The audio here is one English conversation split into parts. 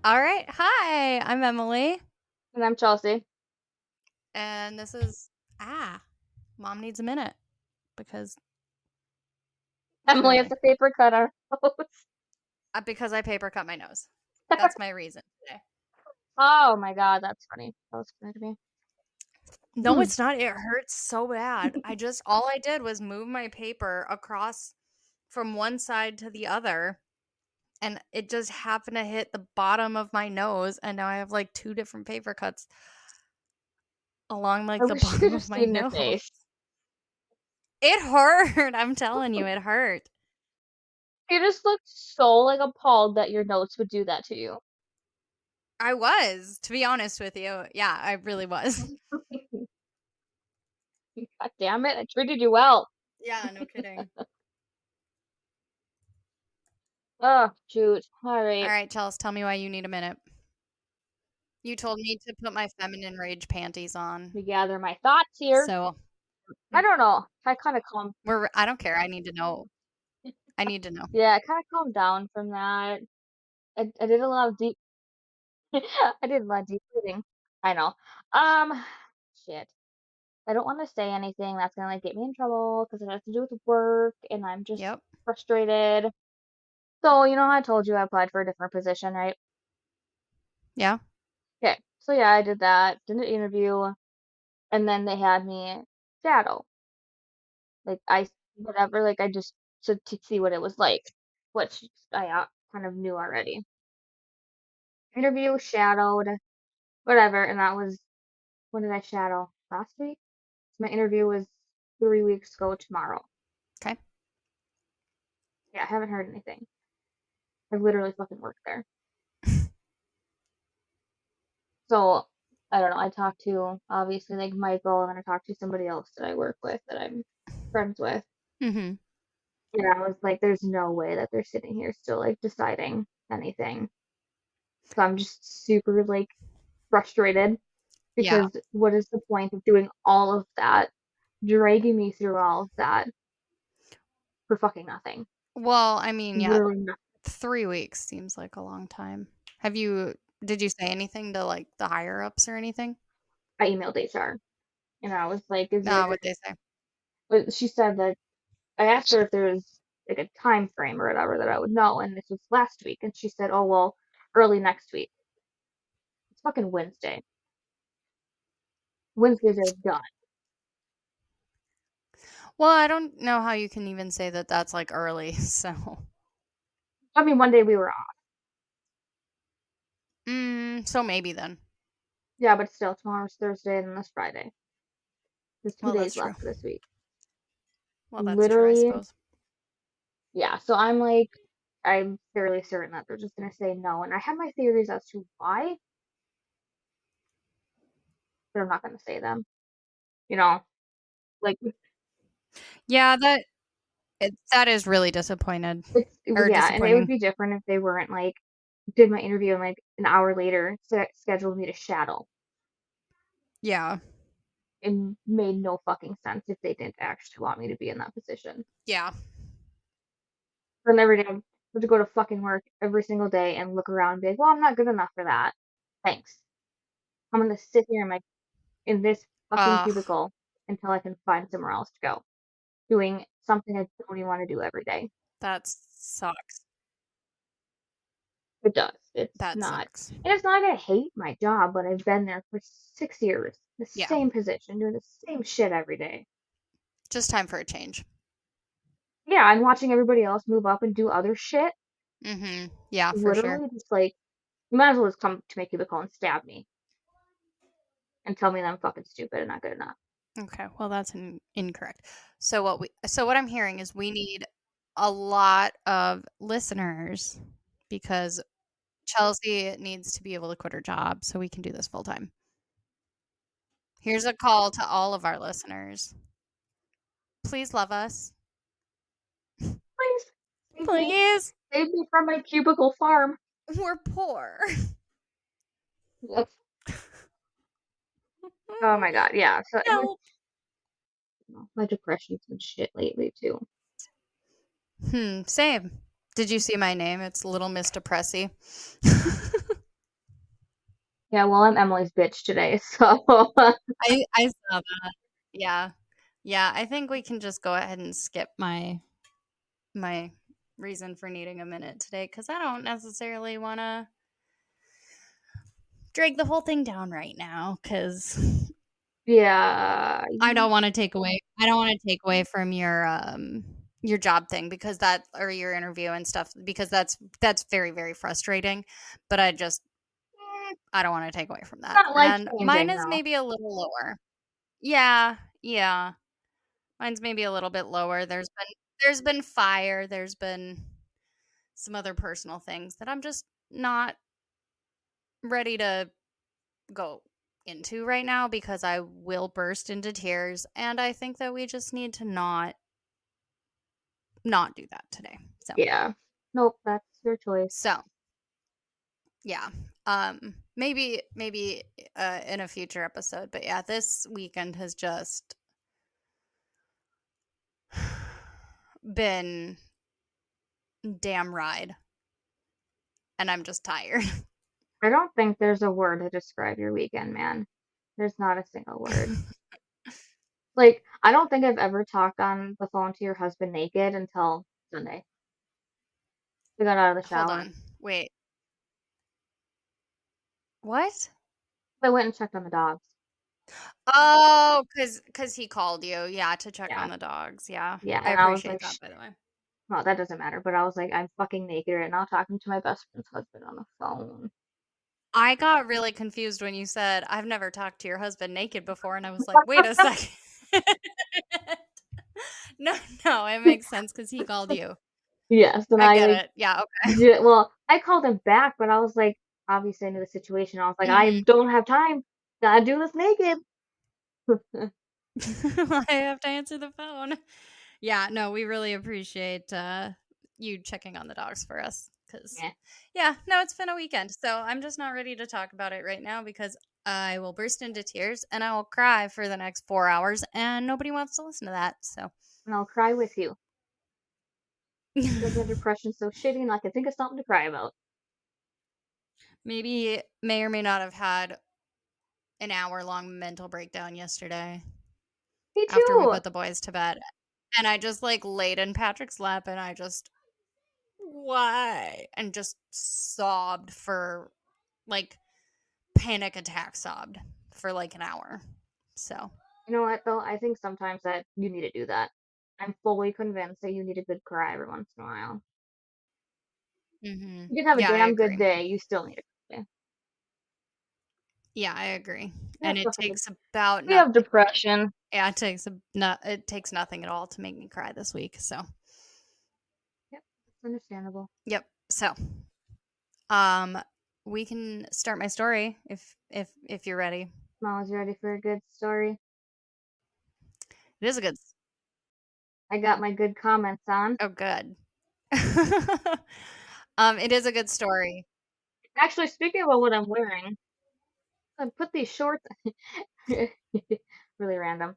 All right. Hi, I'm Emily. And I'm Chelsea. And this is Mom Needs a Minute because Emily has clearly a paper cutter. because I paper cut my nose. That's my reason today. Oh my god, that's funny. That was funny to me. No, it's not. It hurts so bad. All I did was move my paper across from one side to the other and it just happened to hit the bottom of my nose and now I have like two different paper cuts along I like the wish you could bottom have of my seen your nose. face. It hurt. I'm telling you, it hurt. You just looked so like appalled that your notes would do that to you. I was, to be honest with you. Yeah, I really was. God damn it, I treated you well. Yeah, no kidding. Oh, shoot. All All right. right, Chels, tell me why you need a minute. You told me to put my feminine rage panties on. Me gather my thoughts here. So I don't know. I kind of calmed. I don't care. I need to know. I need to know. Yeah, I kind of calmed down from that. I did a lot of deep. I did a lot of deep breathing. I know. Um, shit. I don't want to say anything that's gonna like get me in trouble because it has to do with work and I'm just Yep. frustrated. So, I told you I applied for a different position, right? Yeah. Okay. So yeah, I did that, did an interview, and then they had me shadow. Like whatever, like I just to see what it was like, which I kind of knew already. Interview, shadowed, whatever, and that was when did I shadow? Last week? So my interview was 3 weeks ago tomorrow. Okay. Yeah, I haven't heard anything. I've literally fucking worked there. So I don't know. I talked to obviously like Michael, and then I talked to somebody else that I work with that I'm friends with. Mm-hmm. And I was like, there's no way that they're sitting here still like deciding anything. So I'm just super like frustrated Yeah. because what is the point of doing all of that, dragging me through all of that for fucking nothing? Well, I mean, yeah, Literally nothing. 3 weeks seems like a long time. Did you say anything to like the higher ups or anything? I emailed HR and I was like, is No, there, what they say? but she said that I asked her if there was like a time frame or whatever that I would know, and this was last week, and she said, "Oh well, early next week." It's fucking Wednesday. Wednesdays are done. Well, I don't know how you can even say that that's like early. So, I mean, one day we were off. so maybe then. Yeah, but still, tomorrow's Thursday and this Friday. There's two Well, that's days true. left of this week. Well, that's true, I Literally, suppose. yeah. So I'm like, I'm fairly certain that they're just gonna say no, and I have my theories as to why, but I'm not gonna say them. You know, like Yeah, that is really disappointed or yeah, and it would disappointing. be different if they weren't like did my interview and like an hour later scheduled me to shadow. Yeah. It made no fucking sense if they didn't actually want me to be in that position. Yeah. Then every day I have to go to fucking work every single day and look around and be like, well, I'm not good enough for that. Thanks. I'm gonna sit here in this fucking Uh, cubicle until I can find somewhere else to go. Doing something I don't even want to do every day. that sucks. It does. It's That not. sucks. And it's not like I hate my job, but I've been there for 6 years. The Yeah. same position, doing the same shit every day. Just time for a change. Yeah, and watching everybody else move up and do other shit. Mhm. Yeah, for sure. Literally just like you might as well just come to my cubicle and stab me and tell me that I'm fucking stupid and not good enough. Okay. Well, that's incorrect. So what I'm hearing is we need a lot of listeners because Chelsea needs to be able to quit her job so we can do this full time. Here's a call to all of our listeners. Please love us. Please Please. save me from my cubicle farm. We're poor. Yes. Oh my god, yeah. So Help. my depression's been shit lately too. Same. Did you see my name? It's Little Miss Depressy. Yeah, well, I'm Emily's bitch today, so I saw that. Yeah. Yeah, I think we can just go ahead and skip my reason for needing a minute today because I don't necessarily want to drag the whole thing down right now because yeah. I don't want to take away from your job thing because that or your interview and stuff because that's very very frustrating, but I don't want to take away from that. Not life And mine changing is though. maybe a little lower. Yeah, yeah. Mine's maybe a little bit lower. There's been fire, there's been some other personal things that I'm just not ready to go into right now because I will burst into tears and I think that we just need to not do that today. So, Yeah. Nope, that's your choice. so yeah. Maybe in a future episode, but yeah, this weekend has just been damn ride and I'm just tired. I don't think there's a word to describe your weekend, man. There's not a single word. Like, I don't think I've ever talked on the phone to your husband naked until Sunday. We got out of the Hold shower. on. Wait. What? I went and checked on the dogs. Oh, cause he called you, yeah, to check on Yeah. the dogs, yeah. Yeah. I And I was appreciate like, that, by the way. well, that doesn't matter. But I was like, I'm fucking naked right now talking to my best friend's husband on the phone. I got really confused when you said, "I've never talked to your husband naked before," and I was like, "Wait a second." No, no, it makes sense because he called you. Yes. And I I get like, it, yeah, okay. well, I called him back, but I was like, obviously I knew the situation. I was like, I Mhm. don't have time. Gotta do this naked. I have to answer the phone. Yeah, no, we really appreciate, you checking on the dogs for us. Cause Yeah. yeah, no, it's been a weekend, so I'm just not ready to talk about it right now because I will burst into tears and I will cry for the next 4 hours, and nobody wants to listen to that, so And I'll cry with you. Because my depression's so shitty and I can think of something to cry about. maybe may or may not have had an hour-long mental breakdown yesterday Me after we too. put the boys to bed, and I just, like, laid in Patrick's lap, and I just, "Why?" and just sobbed for, like, panic attack sobbed for, like, an hour, so You know what, though? I think sometimes that you need to do that. I'm fully convinced that you need a good cry every once in a while. mhm. You can have a Yeah, I damn good agree. day, you still need a good day. Yeah, I agree, Yeah, and it plus, like, takes about we have nothing. depression. Yeah, it takes nothing at all to make me cry this week, so Yep, it's understandable. yep. So, um, we can start my story if you're ready. Mama's ready for a good story. It is a good s I got my good comments on. oh, good. It is a good story. Actually, speaking about what I'm wearing, I put these shorts really random.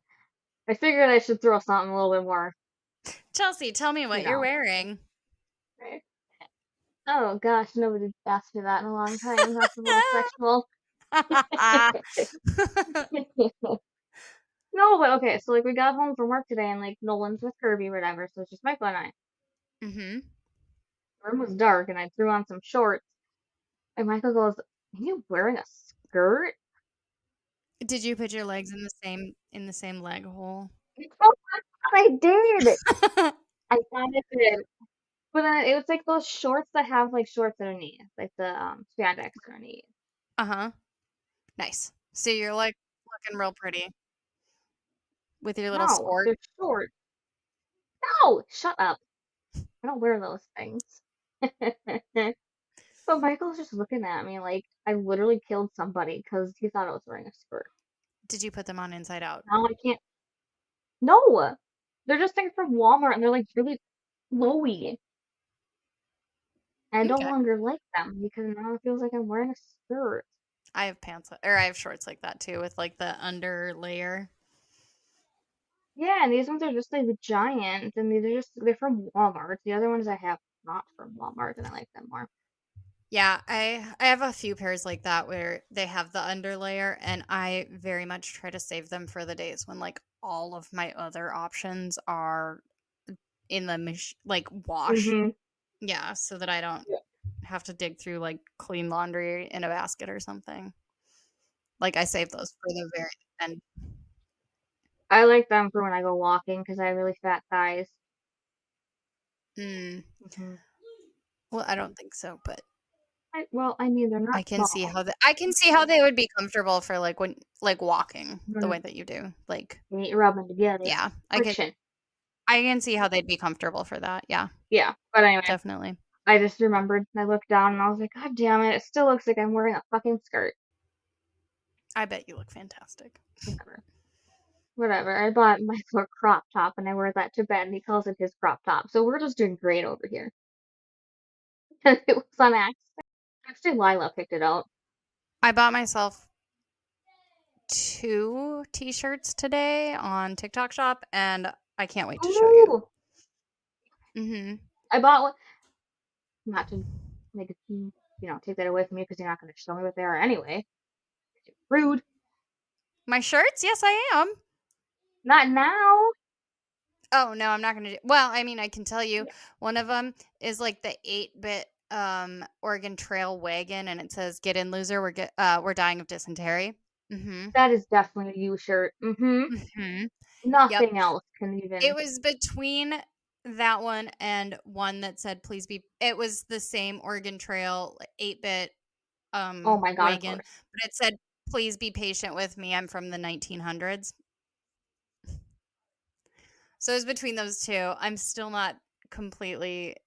I figured I should throw something a little bit more, Chelsea, tell me you what you're know. wearing. Right? Oh gosh, nobody asked me that in a long time. That's a little sexual. No, but okay, so like we got home from work today and like Nolan's with Kirby or whatever, so it's just Michael and I. Mhm. The room was dark and I threw on some shorts and Michael goes, "Are you wearing a skirt?" Did you put your legs in the same leg hole? Oh, I did. I kind of did. But then it was like those shorts that have like shorts underneath, like the spandex underneath. Uh-huh. Nice. So you're, like, looking real pretty with your little No, sport. they're short. No, shut up. I don't wear those things. But Michael's just looking at me like I literally killed somebody because he thought I was wearing a skirt. Did you put them on inside out? Now I can't. No, they're just things from Walmart and they're like really flowy. And I don't Okay. longer like them because now it feels like I'm wearing a skirt. I have pants or I have shorts like that too with, like, the under layer. Yeah, and these ones are just like giant, and these are just they're from Walmart. The other ones I have not from Walmart, and I like them more. Yeah, I have a few pairs like that where they have the underlayer, and I very much try to save them for the days when like all of my other options are in the like wash. Mhm. Yeah, so that I don't Yeah. have to dig through like clean laundry in a basket or something. Like I save those for the very end. I like them for when I go walking because I have really fat thighs. Mm. Mhm. Well, I don't think so, but Well, I mean, they're not small. I can see how they would be comfortable for like when like walking the Mhm. way that you do. Like, They ain't rubbing together. yeah, Friction. I can see how they'd be comfortable for that. Yeah, Yeah, but anyway, definitely. I just remembered, I looked down and I was like, "God damn it, it still looks like I'm wearing a fucking skirt." I bet you look fantastic. Whatever. Whatever. I bought Michael a crop top and I wear that to bed and he calls it his crop top. So we're just doing great over here. And it was on accident. Actually, Lila picked it out. I bought myself two t-shirts today on TikTok Shop, and I can't wait to show you. Oh, Hmm. I bought one, not to make it, take that away from you because you're not going to show me what they are anyway. Rude. My shirts? Yes, I am. Not now. Oh no, I'm not gonna do. Well, I mean, I can tell you, Yeah, one of them is like the 8-bit Oregon Trail wagon, and it says "Get in, loser. We're dying of dysentery." Mm-hmm. that is definitely a you shirt. Mm-hmm. Mm-hmm. Yep. Nothing else can It even. was between that one and one that said "Please be." It was the same Oregon Trail 8-bit Oh my god, of wagon, course. but it said "Please be patient with me. I'm from the 1900s." So it was between those two. I'm still not completely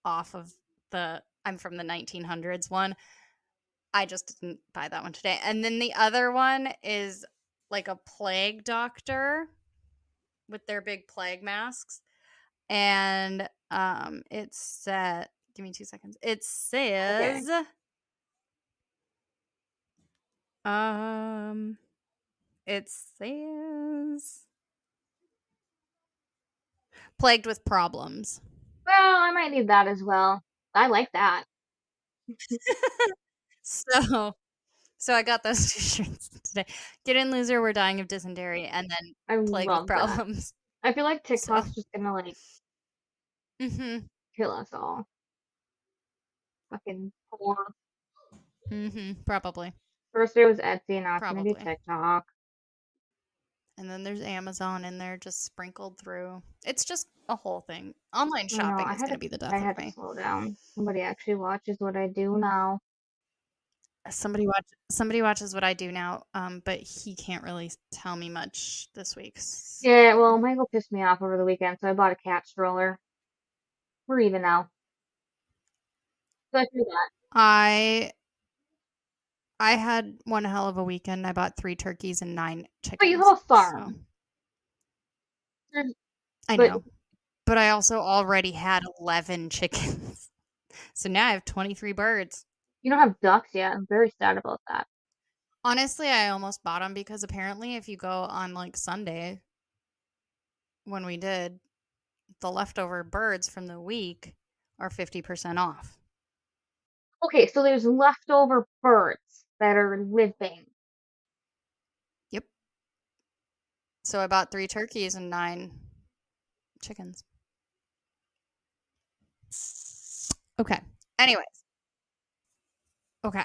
off of the I'm from the 1900s one. I just didn't buy that one today. And then the other one is like a plague doctor with their big plague masks. And it said, give me 2 seconds. It Okay. says, um, it says plagued with problems. Well, I might need that as well. I like that. So, so I got those two shirts today. Get in, loser. We're dying of dysentery, and then I plagued with love that. problems. I feel like So, TikTok's just gonna like mm-hmm, kill us all. Fucking poor. mm-hmm, probably, First it was Etsy, now it's gonna be probably. TikTok. And then there's Amazon in there just sprinkled through. It's just a whole thing. Online I know, shopping is going to be the I death of had to me. slow down. Somebody actually watches what I do now. Somebody watches what I do now, but he can't really tell me much this week. Yeah, So well, Michael pissed me off over the weekend, so I bought a cat stroller. We're even now. So I do that. I I had one hell of a weekend. I bought 3 turkeys and 9 But you chickens. have a So farm. There's- I But know, but I also already had 11 chickens. So now I have 23 birds. you don't have ducks yet. I'm very sad about that. Honestly, I almost bought them because apparently, if you go on like Sunday when we did, the leftover birds from the week are 50% off. Okay, so there's leftover birds that are living. Yep. So I bought 3 turkeys and 9 chickens. Okay. Anyways, okay.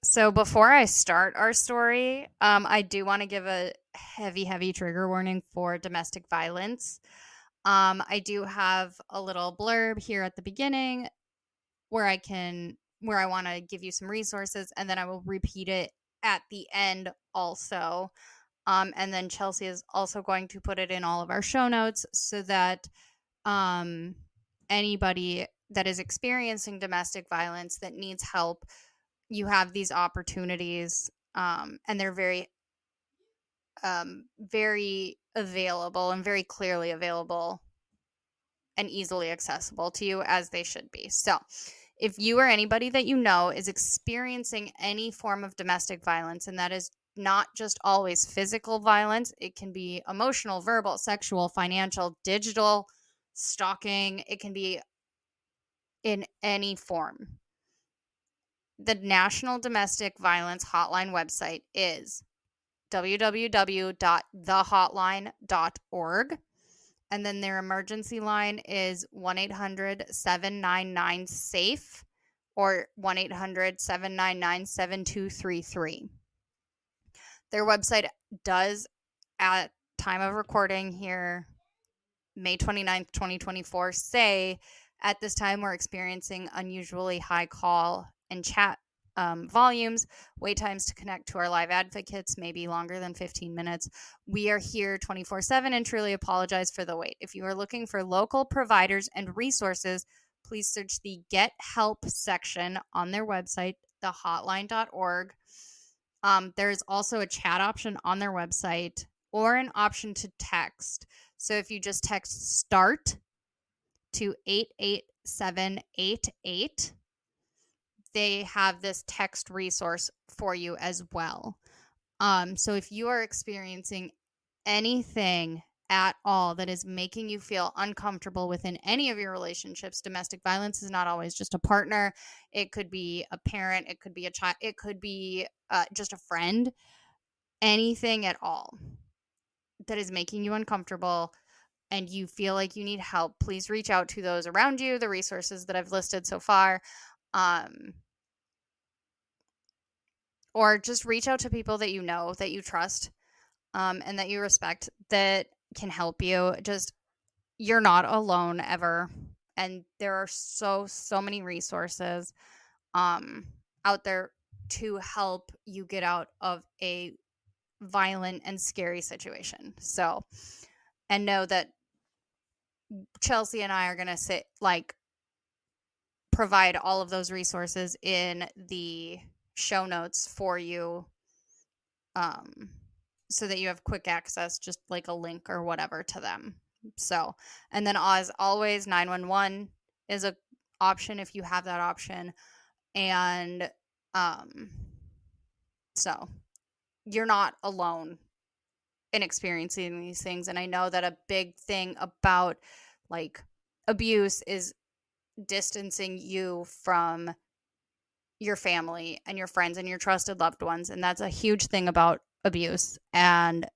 So before I start our story, I do want to give a heavy, heavy trigger warning for domestic violence. I do have a little blurb here at the beginning where I want to give you some resources, and then I will repeat it at the end also. And then Chelsea is also going to put it in all of our show notes so that um, anybody that is experiencing domestic violence that needs help, you have these opportunities, and they're very available and very clearly available and easily accessible to you as they should be. So, if you or anybody that you know is experiencing any form of domestic violence, and that is not just always physical violence, it can be emotional, verbal, sexual, financial, digital, stalking, it can be in any form. The National Domestic Violence Hotline website is www.thehotline.org. And then their emergency line is 1-800-799-SAFE or 1-800-799-7233. Their website does, at time of recording here, May 29th, 2024, say, at this time we're experiencing unusually high call and chat volumes. Wait times to connect to our live advocates may be longer than 15 minutes. We are here 24/7 and truly apologize for the wait. If you are looking for local providers and resources, please search the Get Help section on their website, thehotline.org. There's also a chat option on their website or an option to text. So if you just text START to 88788, they have this text resource for you as well. So if you are experiencing anything at all that is making you feel uncomfortable within any of your relationships, domestic violence is not always just a partner. It could be a parent, it could be a child, it could be just a friend, anything at all that is making you uncomfortable and you feel like you need help, please reach out to those around you, the resources that I've listed so far. Or just reach out to people that you know, that you trust, and that you respect, that can help you. Just, you're not alone ever. And there are so many resources out there to help you get out of a violent and scary situation. So, and know that Chelsea and I are going to provide all of those resources in the show notes for you, so that you have quick access, just like a link or whatever to them. So, and then as always, 911 is a option if you have that option. And so you're not alone in experiencing these things. And I know that a big thing about like abuse is distancing you from your family and your friends and your trusted loved ones. And that's a huge thing about abuse. And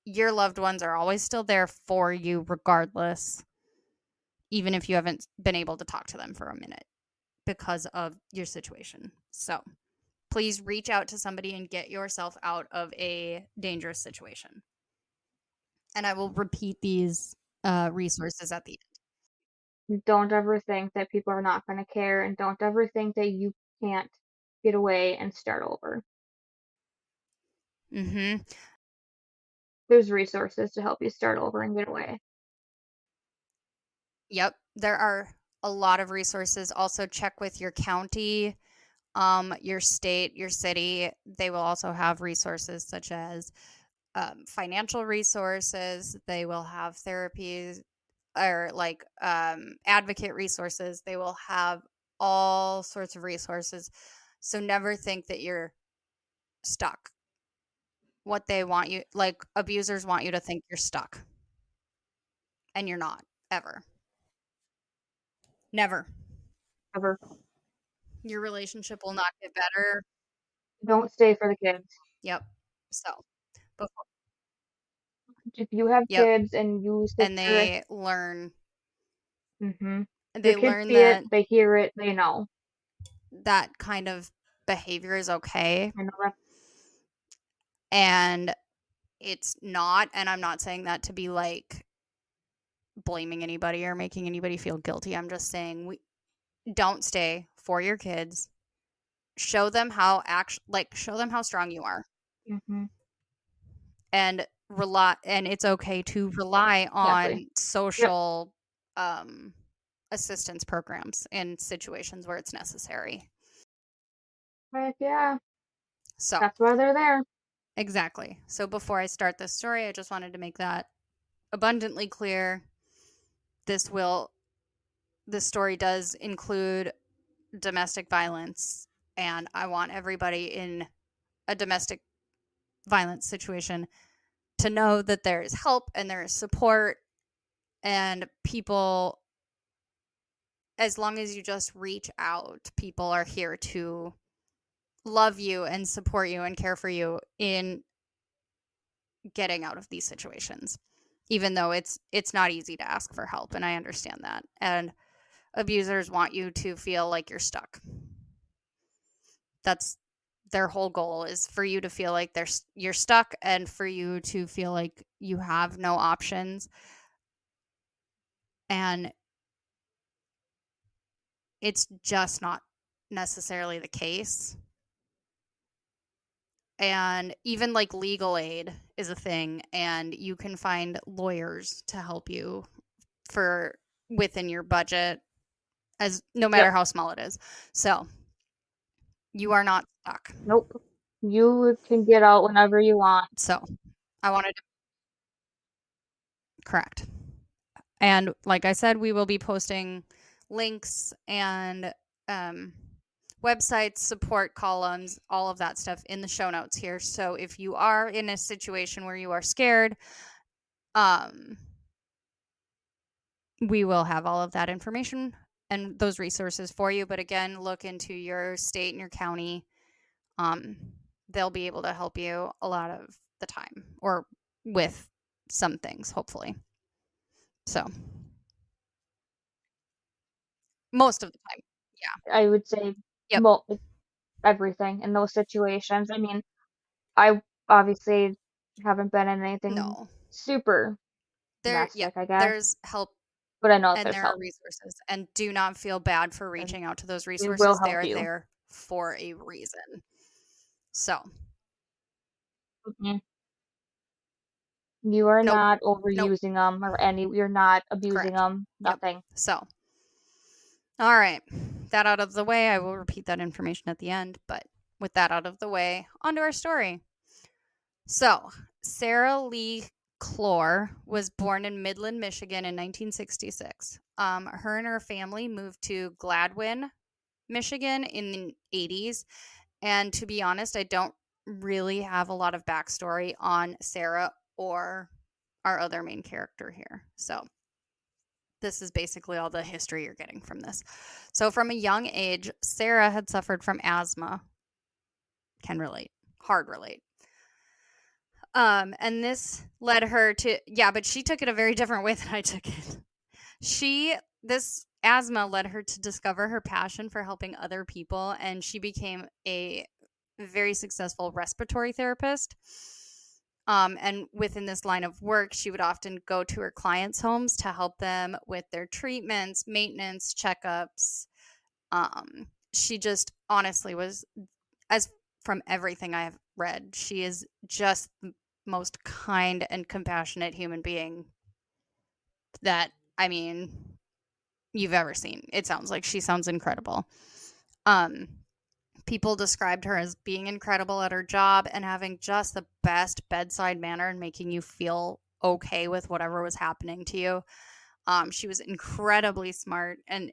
your loved ones are always still there for you regardless, even if you haven't been able to talk to them for a minute because of your situation. So please reach out to somebody and get yourself out of a dangerous situation. And I will repeat these resources at the end. Don't ever think that people are not going to care, and don't ever think that you can't get away and start over. Mm-hmm. There's resources to help you start over and get away. Yep. There are a lot of resources. Also, check with your county, your state, your city. They will also have resources such as financial resources. They will have therapies or advocate resources. They will have all sorts of resources. So never think that you're stuck. What they want you, like abusers want you to think you're stuck. And you're not, ever. Never. Ever. Your relationship will not get better. Don't stay for the kids. Yep. So, before, If you have yep. kids and you sit And there, they your kids learn see it, that they hear it, they know. that kind of behavior is okay. I know that. And it's not, and I'm not saying that to be like blaming anybody or making anybody feel guilty. I'm just saying we don't stay for your kids. Show them how show them how strong you are. Mhm. And it's okay to rely Exactly. on Yep. social assistance programs in situations where it's necessary. Heck yeah. So, That's why they're there. exactly. So before I start this story, I just wanted to make that abundantly clear. This story does include domestic violence, and I want everybody in a domestic violence situation to know that there is help and there is support, and people as long as you just reach out, people are here to love you and support you and care for you in getting out of these situations. Even though it's not easy to ask for help, and I understand that. And abusers want you to feel like you're stuck. That's their whole goal, is for you to feel like you're stuck, and for you to feel like you have no options. And it's just not necessarily the case. And even like legal aid is a thing, and you can find lawyers to help you for within your budget, as no matter Yep. how small it is. So you are not stuck. Nope. You can get out whenever you want. So I wanted to correct. And like I said, we will be posting links and um, websites, support columns, all of that stuff in the show notes here. So if you are in a situation where you are scared, um, we will have all of that information and those resources for you. But again, look into your state and your county. Um, they'll be able to help you a lot of the time, or with some things, hopefully. So most of the time. Yeah. I would say Yep. mo everything in those situations. I mean, I obviously haven't been in anything No. super Yeah, domestic, I guess, there's help but I know that and there's there are help, resources, and do not feel bad for and reaching out to those they will resources. They help are you. there for a reason. So, Mhm. You are nope, not nope, overusing them or you're not abusing correct. them, Yep. nothing. So, all right. That out of the way, I will repeat that information at the end, but with that out of the way, onto our story. So, Sarah Lee Clore was born in Midland, Michigan in 1966. Her and her family moved to Gladwin, Michigan in the 80s. And to be honest, I don't really have a lot of backstory on Sarah or our other main character here. So, this is basically all the history you're getting from this. So, from a young age, Sarah had suffered from asthma. Can relate, hard relate. And this led her to, yeah, but she took it a very different way than I took it. This asthma led her to discover her passion for helping other people, and she became a very successful respiratory therapist. And within this line of work, she would often go to her clients' homes to help them with their treatments, maintenance, checkups. She just honestly was, as from everything I have read, she is just the most kind and compassionate human being that, I mean, you've ever seen. It sounds like she sounds incredible. Um, People described her as being incredible at her job and having just the best bedside manner and making you feel okay with whatever was happening to you. She was incredibly smart and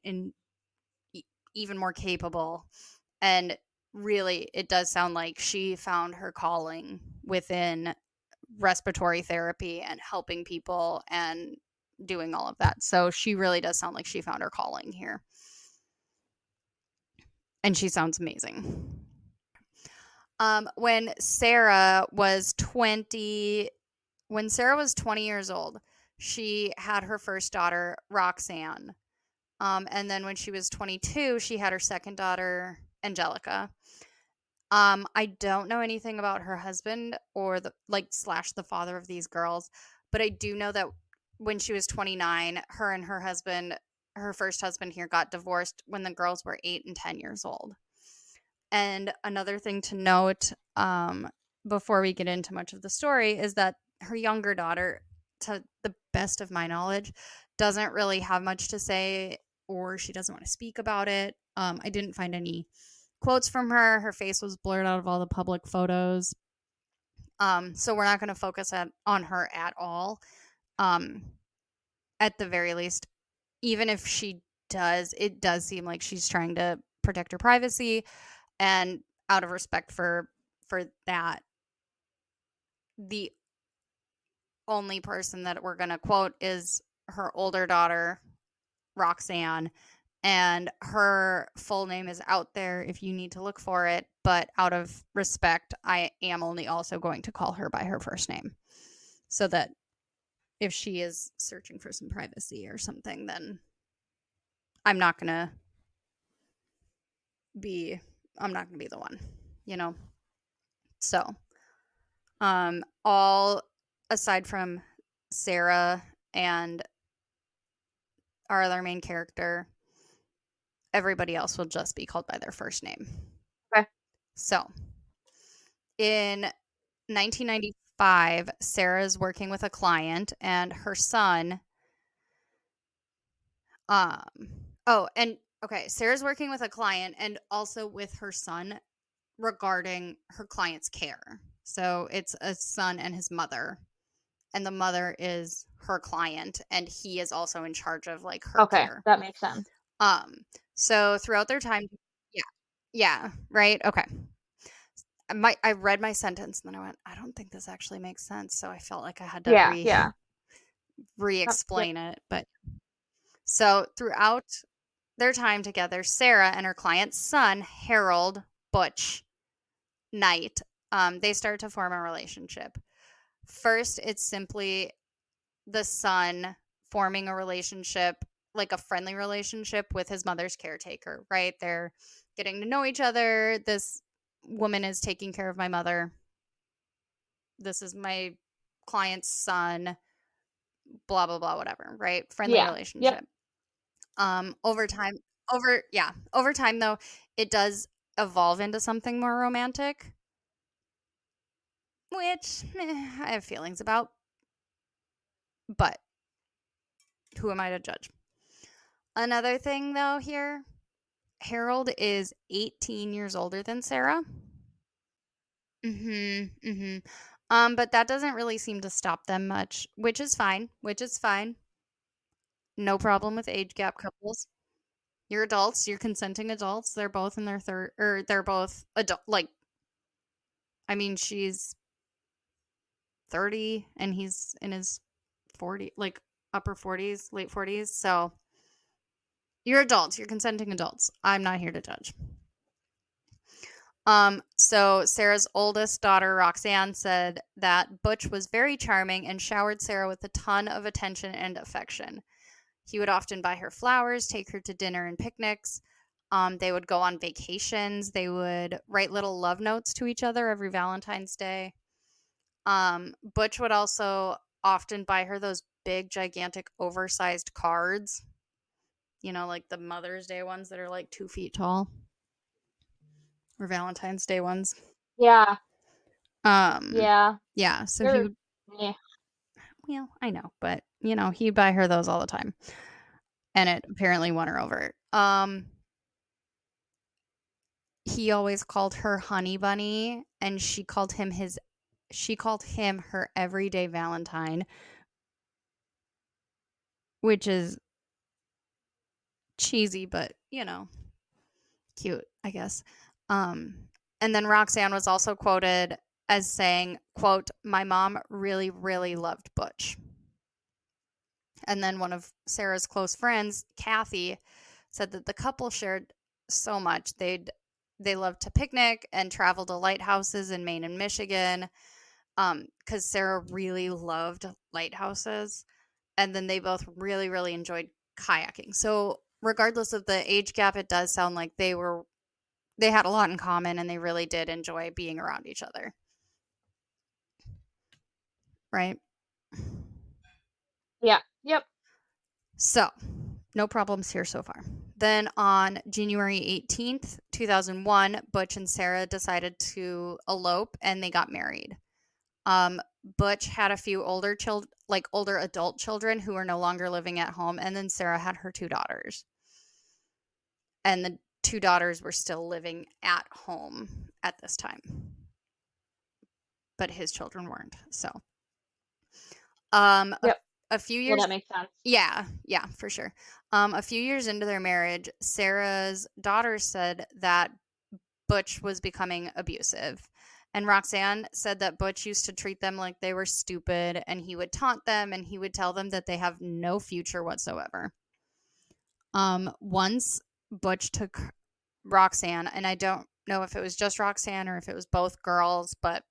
even more capable. And really, it does sound like she found her calling within respiratory therapy and helping people and doing all of that. So she really does sound like she found her calling here. And she sounds amazing. When Sarah was 20 years old, she had her first daughter, Roxanne. And then when she was 22, she had her second daughter, Angelica. I don't know anything about her husband or the like slash the father of these girls, but I do know that when she was 29, her and her husband, her first husband here, got divorced when the girls were 8 and 10 years old. And another thing to note, before we get into much of the story, is that her younger daughter, to the best of my knowledge, doesn't really have much to say, or she doesn't want to speak about it. I didn't find any quotes from her. Her face was blurred out of all the public photos. So we're not going to focus on her at all. Um, at the very least, even if she does, it does seem like she's trying to protect her privacy, and out of respect for that, the only person that we're going to quote is her older daughter, Roxanne, and her full name is out there if you need to look for it, but out of respect, I am only also going to call her by her first name so that if she is searching for some privacy or something, then I'm not going to be I'm not going to be the one, you know. So, all aside from Sara and our other main character, everybody else will just be called by their first name. Okay. So, in 1995, Sarah's working with a client and her son um oh, and okay, Sarah's working with a client and also with her son regarding her client's care. So, it's a son and his mother, and the mother is her client and he is also in charge of like her Okay, care. that makes sense. Um so throughout their time, yeah. Yeah, right? Okay. I read my sentence and then I went, I don't think this actually makes sense. So I felt like I had to Yeah, yeah. Yep. re-explain it. But so throughout their time together, Sara and her client's son, Harold Butch Knight, they start to form a relationship. First, it's simply the son forming a relationship, like a friendly relationship with his mother's caretaker, right? They're getting to know each other. This woman is taking care of my mother. This is my client's son, blah, blah, blah, whatever, right? Friendly Yeah. Yep. relationship. Over time, over time though, it does evolve into something more romantic, which I have feelings about, but who am I to judge? Another thing though here, Harold is 18 years older than Sara. Mhm. Mhm. But that doesn't really seem to stop them much, which is fine. Which is fine. No problem with age gap couples. You're adults, you're consenting adults. They're both in their third or they're both adult like I mean she's 30 and he's in his 40 like upper 40s, late 40s. So you're adults, you're consenting adults. I'm not here to judge. So Sara's oldest daughter, Roxanne, said that Butch was very charming and showered Sara with a ton of attention and affection. He would often buy her flowers, take her to dinner and picnics. They would go on vacations. They would write little love notes to each other every Valentine's Day. Butch would also often buy her those big, gigantic, oversized cards. You know, like the Mother's Day ones that are like 2 feet tall, or Valentine's Day ones. Yeah. Um, Yeah. yeah, so he They're would yeah. well, I know, but he'd buy her those all the time. And it apparently won her over. He always called her Honey Bunny and she called him her everyday Valentine, which is cheesy, but cute, I guess. Um, and then Roxanne was also quoted as saying, quote, "My mom really, really loved Butch." And then one of Sara's close friends, Kathy, said that the couple shared so much. They loved to picnic and travel to lighthouses in Maine and Michigan. Because Sara really loved lighthouses, and then they both really, really enjoyed kayaking. So regardless of the age gap, it does sound like they had a lot in common, and they really did enjoy being around each other, right? Yeah. Yep. So, no problems here so far. Then on January 18th, 2001, Butch and Sara decided to elope and they got married. Butch had a few older adult children who were no longer living at home, and then Sara had her 2 daughters. And the 2 daughters were still living at home at this time, but his children weren't. So, um, a, Yep. a few Well, years that makes sense. Yeah, yeah, for sure. A few years into their marriage, Sara's daughter said that Butch was becoming abusive. And Roxanne said that Butch used to treat them like they were stupid and he would taunt them and he would tell them that they have no future whatsoever. Once Butch took Roxanne, and I don't know if it was just Roxanne or if it was both girls, but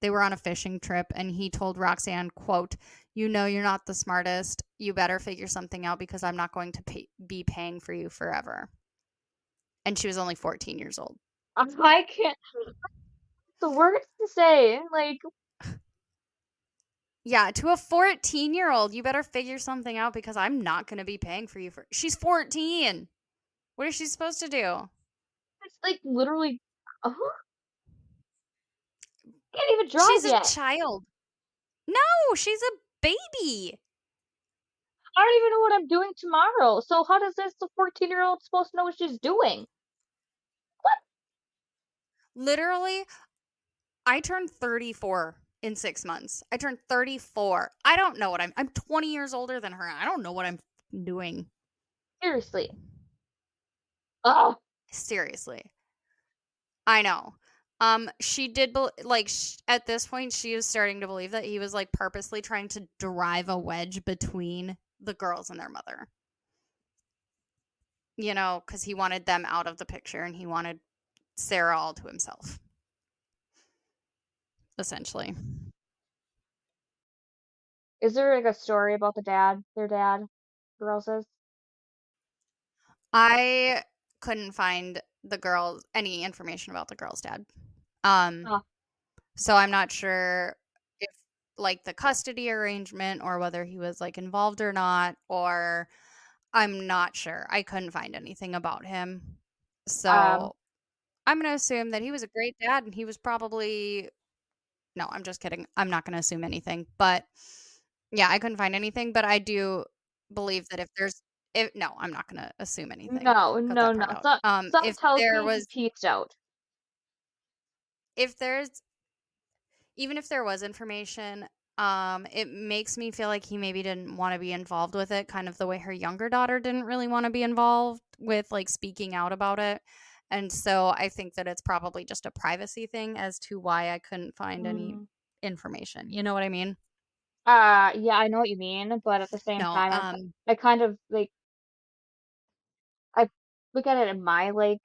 they were on a fishing trip, and he told Roxanne, quote, "You know you're not the smartest. You better figure something out because I'm not going to be paying for you forever." And she was only 14 years old. I can't the words to say, like, Yeah, to a 14-year-old, you better figure something out because I'm not going to be paying for you for. She's 14. What is she supposed to do? it's, like, literally can't even drive She's a yet. child. No, she's a baby. I don't even know what I'm doing tomorrow, so how does this the 14-year-old supposed to know what she's doing? What? Literally, I turned 34 in 6 months. I turned 34. I don't know what I'm 20 years older than her. I don't know what I'm doing. Seriously. Ugh. Seriously. I know. She did like at this point she was starting to believe that he was like purposely trying to drive a wedge between the girls and their mother. You know, cuz he wanted them out of the picture and he wanted Sara all to himself, essentially. Is there, like, a story about their dad, girl says? I couldn't find the girls any information about the girl's dad. Um, Oh, so I'm not sure if like the custody arrangement or whether he was like involved or not, or I'm not sure. I couldn't find anything about him. um, So I'm going to assume that he was a great dad and he was probably, no, I'm just kidding. I'm not going to assume anything. But yeah, I couldn't find anything. But I do believe that no, I'm not going to assume anything. no, Cut no, that no. part out. Something tells me he peaced out. If there's even if there was information, it makes me feel like he maybe didn't want to be involved with it, kind of the way her younger daughter didn't really want to be involved with like speaking out about it. And so I think that it's probably just a privacy thing as to why I couldn't find any Mm. information. You know what I mean? Yeah, I know what you mean, but at the same No, time, I kind of, like I look at it in my, like,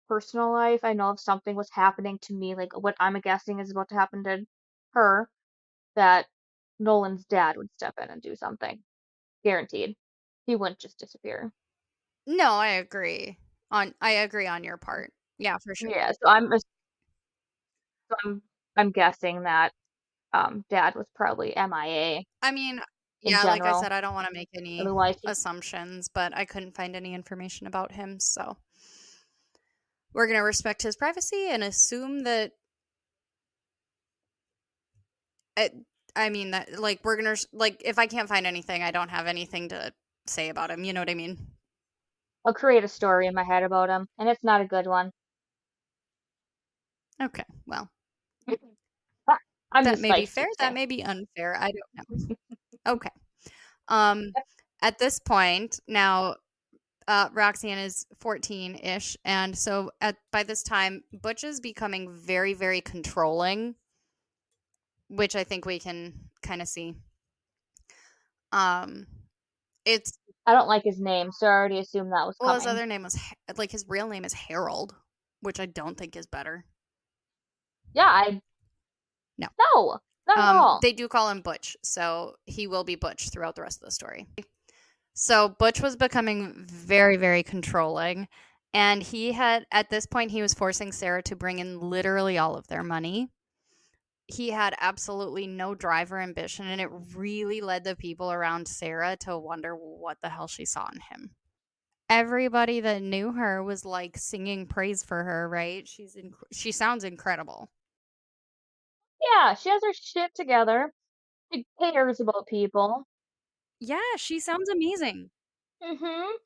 personal life. I know if something was happening to me, like, what I'm guessing is about to happen to her, that Nolan's dad would step in and do something. Guaranteed. He wouldn't just disappear. no, I agree on your part. Yeah, for sure. Yeah, so I'm guessing that, dad was probably MIA I mean, in yeah, like I general. said, I don't want to make any Otherwise, he assumptions, but I couldn't find any information about him, so we're going to respect his privacy and assume that it, I mean that like we're going to like if I can't find anything, I don't have anything to say about him, you know what I mean? I'll create a story in my head about him, and it's not a good one. Okay. Well, I'm that just may be feisty fair, that today. may be unfair. I don't know. Okay. Um at this point, now Roxanne is 14-ish, and so at by this time, Butch is becoming very, very controlling, which I think we can kind of see. Um, it's I don't like his name, so I already assumed that was well, his coming. other name was like his real name is Harold, which I don't think is better. Yeah, I No, no, not at all. they do call him Butch, so he will be Butch throughout the rest of the story. So Butch was becoming very, very controlling, and he had at this point he was forcing Sara to bring in literally all of their money. He had absolutely no drive or ambition, and it really led the people around Sara to wonder what the hell she saw in him. Everybody that knew her was like singing praise for her, right? She sounds incredible. Yeah, she has her shit together. She cares about people. Yeah, she sounds amazing. Mhm.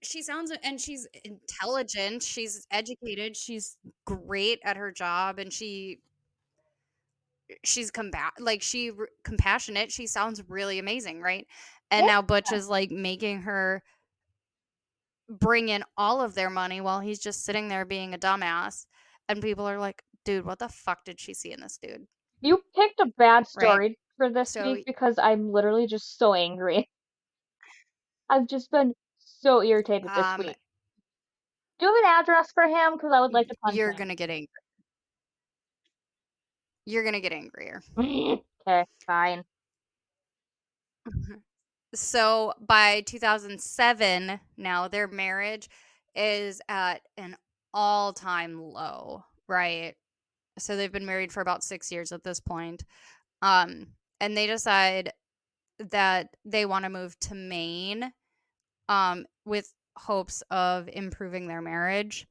She sounds and she's intelligent, she's educated, she's great at her job, and compassionate. She sounds really amazing, right? And Yeah. now Butch is like making her bring in all of their money while he's just sitting there being a dumbass. And people are like, dude, what the fuck did she see in this dude? You picked a bad Right? story for this So week because I'm literally just so angry. I've just been so irritated this Um, week. Do you have an address for him? Because I would like to punch you're gonna get angry. You're gonna get angrier. him. Okay, fine. So by 2007, now their marriage is at an all-time low, right? So they've been married for about 6 years at this point. And they decide that they want to move to Maine, with hopes of improving their marriage.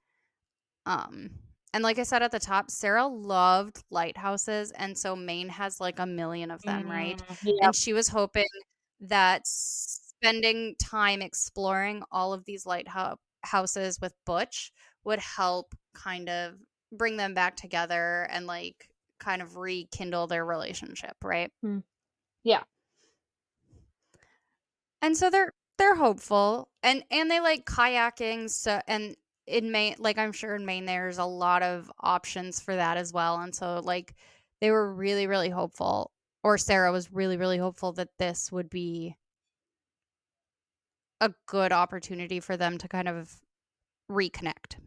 Um, and like I said at the top, Sarah loved lighthouses, and so Maine has like a million of them, right? Yep. And she was hoping that spending time exploring all of these lighthouses with Butch would help kind of bring them back together and like kind of rekindle their relationship, right? Mm, yeah. And so they're hopeful, and they like kayaking. So and in Maine, like I'm sure in Maine there's a lot of options for that as well. And so like they were really really hopeful, or Sarah was really really hopeful that this would be a good opportunity for them to kind of reconnect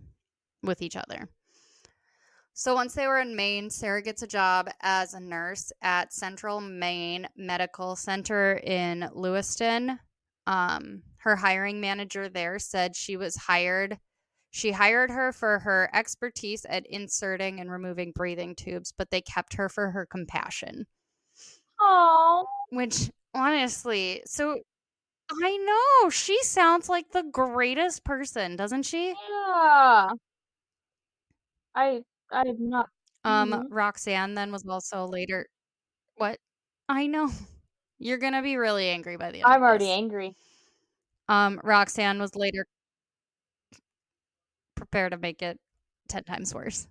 with each other. So once they were in Maine, Sarah gets a job as a nurse at Central Maine Medical Center in Lewiston. Her hiring manager there said she hired her for her expertise at inserting and removing breathing tubes, but they kept her for her compassion. Oh, Which honestly, so I know she sounds like the greatest person, doesn't she? yeah. I I did not. Mhm. Roxanne then was also later. What? I know. You're gonna be really angry by the end I'm of already this. angry. Roxanne was later prepared to make it 10 times worse.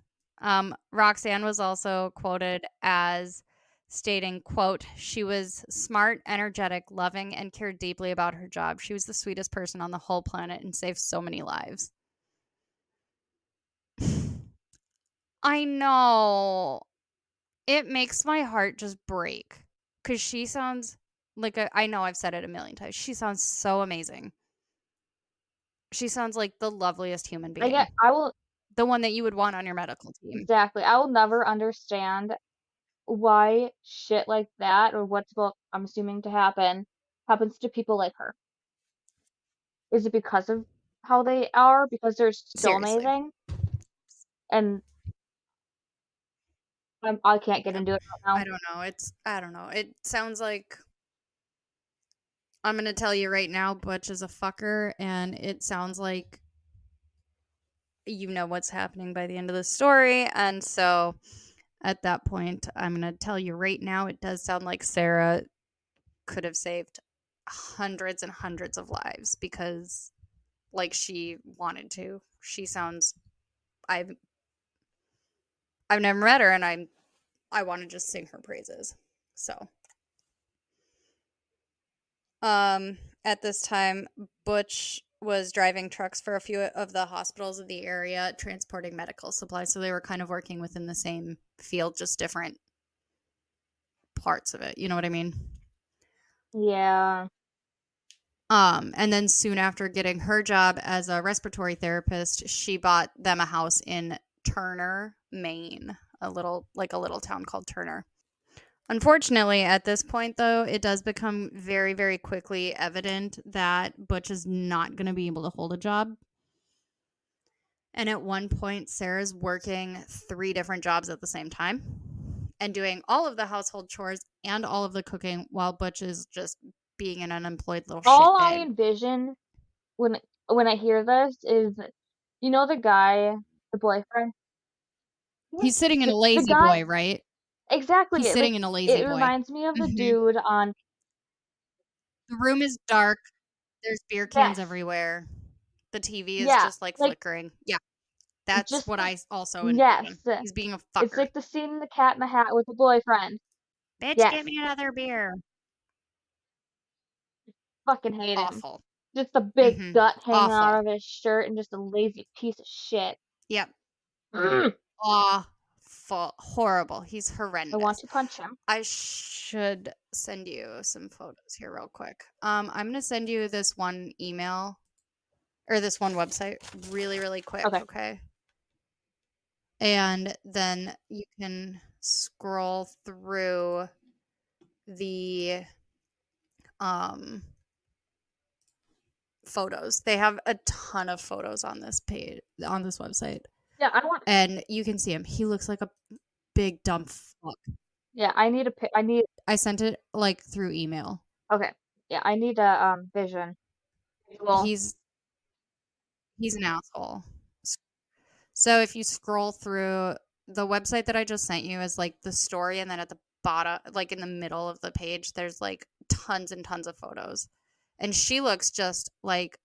Roxanne was also quoted as stating, quote, she was smart, energetic, loving, and cared deeply about her job. She was the sweetest person on the whole planet and saved so many lives. I know. It makes my heart just break because she sounds like I know I've said it a million times. She sounds so amazing. She sounds like the loveliest human being. I will The one that you would want on your medical team. exactly. I will never understand why shit like that or what's about I'm assuming to happen happens to people like her. Is it because of how they are? Because they're so Seriously. amazing? And I can't get Yep. into it right now. I don't know. I don't know. It sounds like I'm going to tell you right now, Butch is a fucker, and it sounds like you know what's happening by the end of the story. And so at that point, I'm going to tell you right now, it does sound like Sarah could have saved hundreds and hundreds of lives because like she wanted to. She sounds I've I've never met her and I want to just sing her praises. So, at this time Butch was driving trucks for a few of the hospitals in the area transporting medical supplies, so they were kind of working within the same field, just different parts of it. You know what I mean? Yeah. And then soon after getting her job as a respiratory therapist, she bought them a house in Turner, Maine, a little town called Turner. Unfortunately, at this point, though, it does become very, very quickly evident that Butch is not going to be able to hold a job. And at one point, Sarah's working 3 different jobs at the same time and doing all of the household chores and all of the cooking while Butch is just being an unemployed little All I shitbag. envision when when I hear this is, you know, the guy, the boyfriend? He's sitting in a The lazy guy boy, right? exactly, He's sitting in a lazy it boy. reminds me of the Mhm. dude on The room is dark. There's beer cans yes, everywhere. The TV is yeah, just like like, flickering. Yeah, that's just what like I also yes, envision. He's being a it's fucker. like the scene in The Cat in the Hat with the boyfriend. Bitch, Yes, get me another beer. fucking hate him. Awful. Just a big Mhm. gut hanging out Awful. of his shirt and just a lazy piece of shit. Yep. Mm. Awful. horrible. He's I want horrendous. to punch him. I should send you some photos here real quick. I'm gonna send you this one email or this one website really, really quick, Okay. okay? And then you can scroll through the photos. They have a ton of photos on this page on this website. Yeah, I want. And you can see him. He looks like a big dumb fuck. Yeah, I need a. I need. I sent it like through email. Okay. Yeah, I need a vision. Visual. He's he's an asshole. So if you scroll through the website that I just sent you is like the story, and then at the bottom, like in the middle of the page, there's like tons and tons of photos. And she looks just like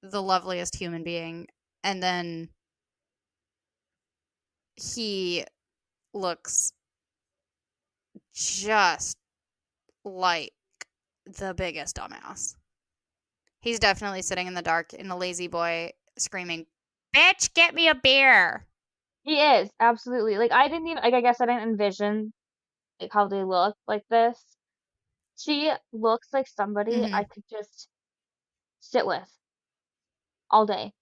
the loveliest human being. And then he looks just like the biggest dumbass. He's definitely sitting in the dark in a lazy boy screaming, "Bitch, get me a beer." He is absolutely like I didn't even like. I guess I didn't envision like how they look like this. She looks like somebody I Mhm. could just sit with all day.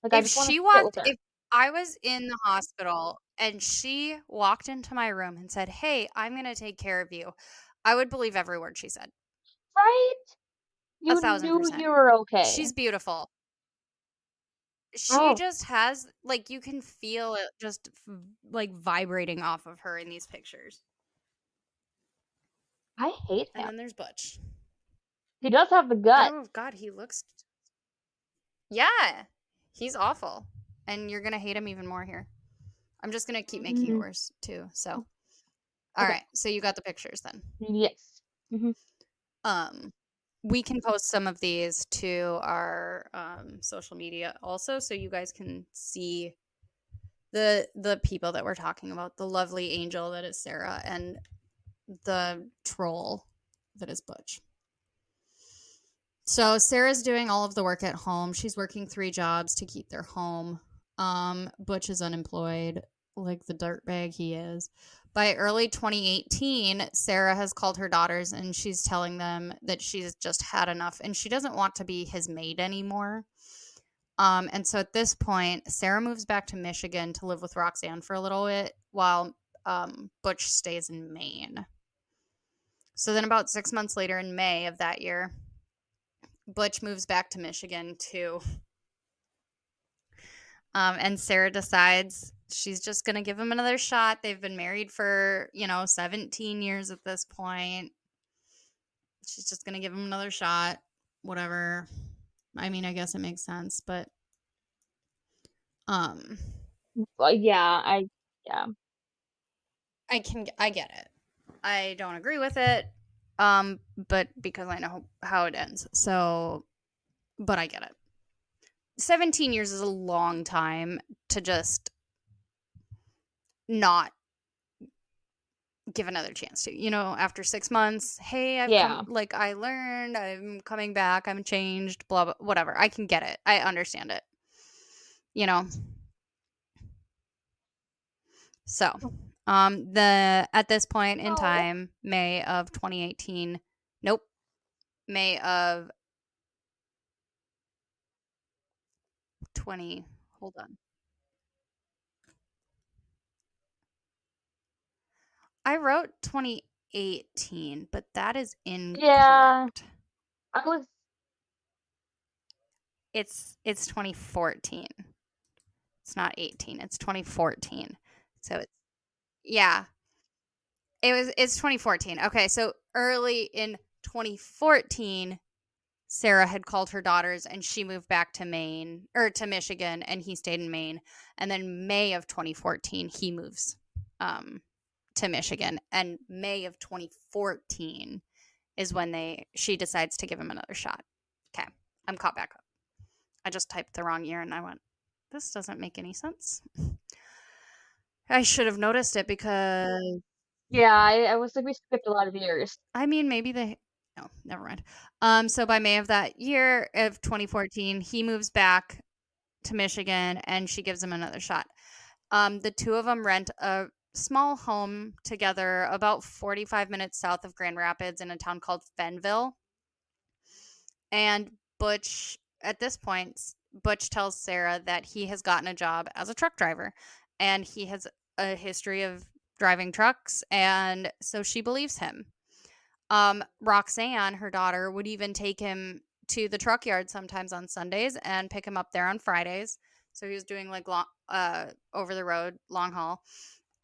Like I If just want to she sit with walked her. if I was in the hospital and she walked into my room and said, "Hey, I'm gonna take care of you," I would believe every word she said. Right? You knew 1,000%. you were okay. She's beautiful. She Oh, just has like, you can feel it just like vibrating off of her in these pictures. I hate And him. then there's Butch. He does have the gut. Oh god, he looks, yeah, he's awful. And you're gonna hate him even more here. I'm just gonna keep making it Mm, worse too. So, all okay. right. So you got the pictures then. Yes. Hmm. Um, we can post some of these to our social media also, so you guys can see the people that we're talking about. The lovely angel that is Sara, and the troll that is Butch. So Sarah's doing all of the work at home. She's working 3 jobs to keep their home. Butch is unemployed, like the dirtbag he is. By early 2018, Sarah has called her daughters and she's telling them that she's just had enough and she doesn't want to be his maid anymore. And so at this point, Sarah moves back to Michigan to live with Roxanne for a little bit while Butch stays in Maine. So then, about 6 months later, in May of that year, Butch moves back to Michigan too. And Sarah decides she's just going to give him another shot. They've been married for, 17 years at this point. She's just going to give him another shot. Whatever. I mean, I guess it makes sense, but um Well, yeah, yeah. I get it. I don't agree with it. But because I know how it ends. So, but I get it. 17 years is a long time to just not give another chance to. After 6 months, hey, I've come, Yeah. like, I learned, I'm coming back, I'm changed, blah, blah, whatever. I can get it. I understand it. You know? So, at this point in Oh. time, May of 2018, nope, May of 20, hold on. I wrote 2018, but that is Yeah. incorrect. I was It's 2014. It's not 18. It's 2014. So it's, yeah. It's 2014. Okay, so early in 2014, Sarah had called her daughters and she moved back to Maine or to Michigan and he stayed in Maine. And then May of 2014, he moves um to Michigan, and May of 2014 is when she decides to give him another shot. Okay, I'm caught back up. I just typed the wrong year and I went, this doesn't make any sense. I should have noticed it because, yeah, I was like we skipped a lot of years. I mean, maybe they, no, never mind. So by May of that year of 2014, he moves back to Michigan and she gives him another shot. The two of them rent a small home together about 45 minutes south of Grand Rapids in a town called Fenville. And Butch, at this point, Butch tells Sara that he has gotten a job as a truck driver and he has a history of driving trucks. And so she believes him. Roxanne, her daughter, would even take him to the truck yard sometimes on Sundays and pick him up there on Fridays. So he was doing like long, over the road, long haul.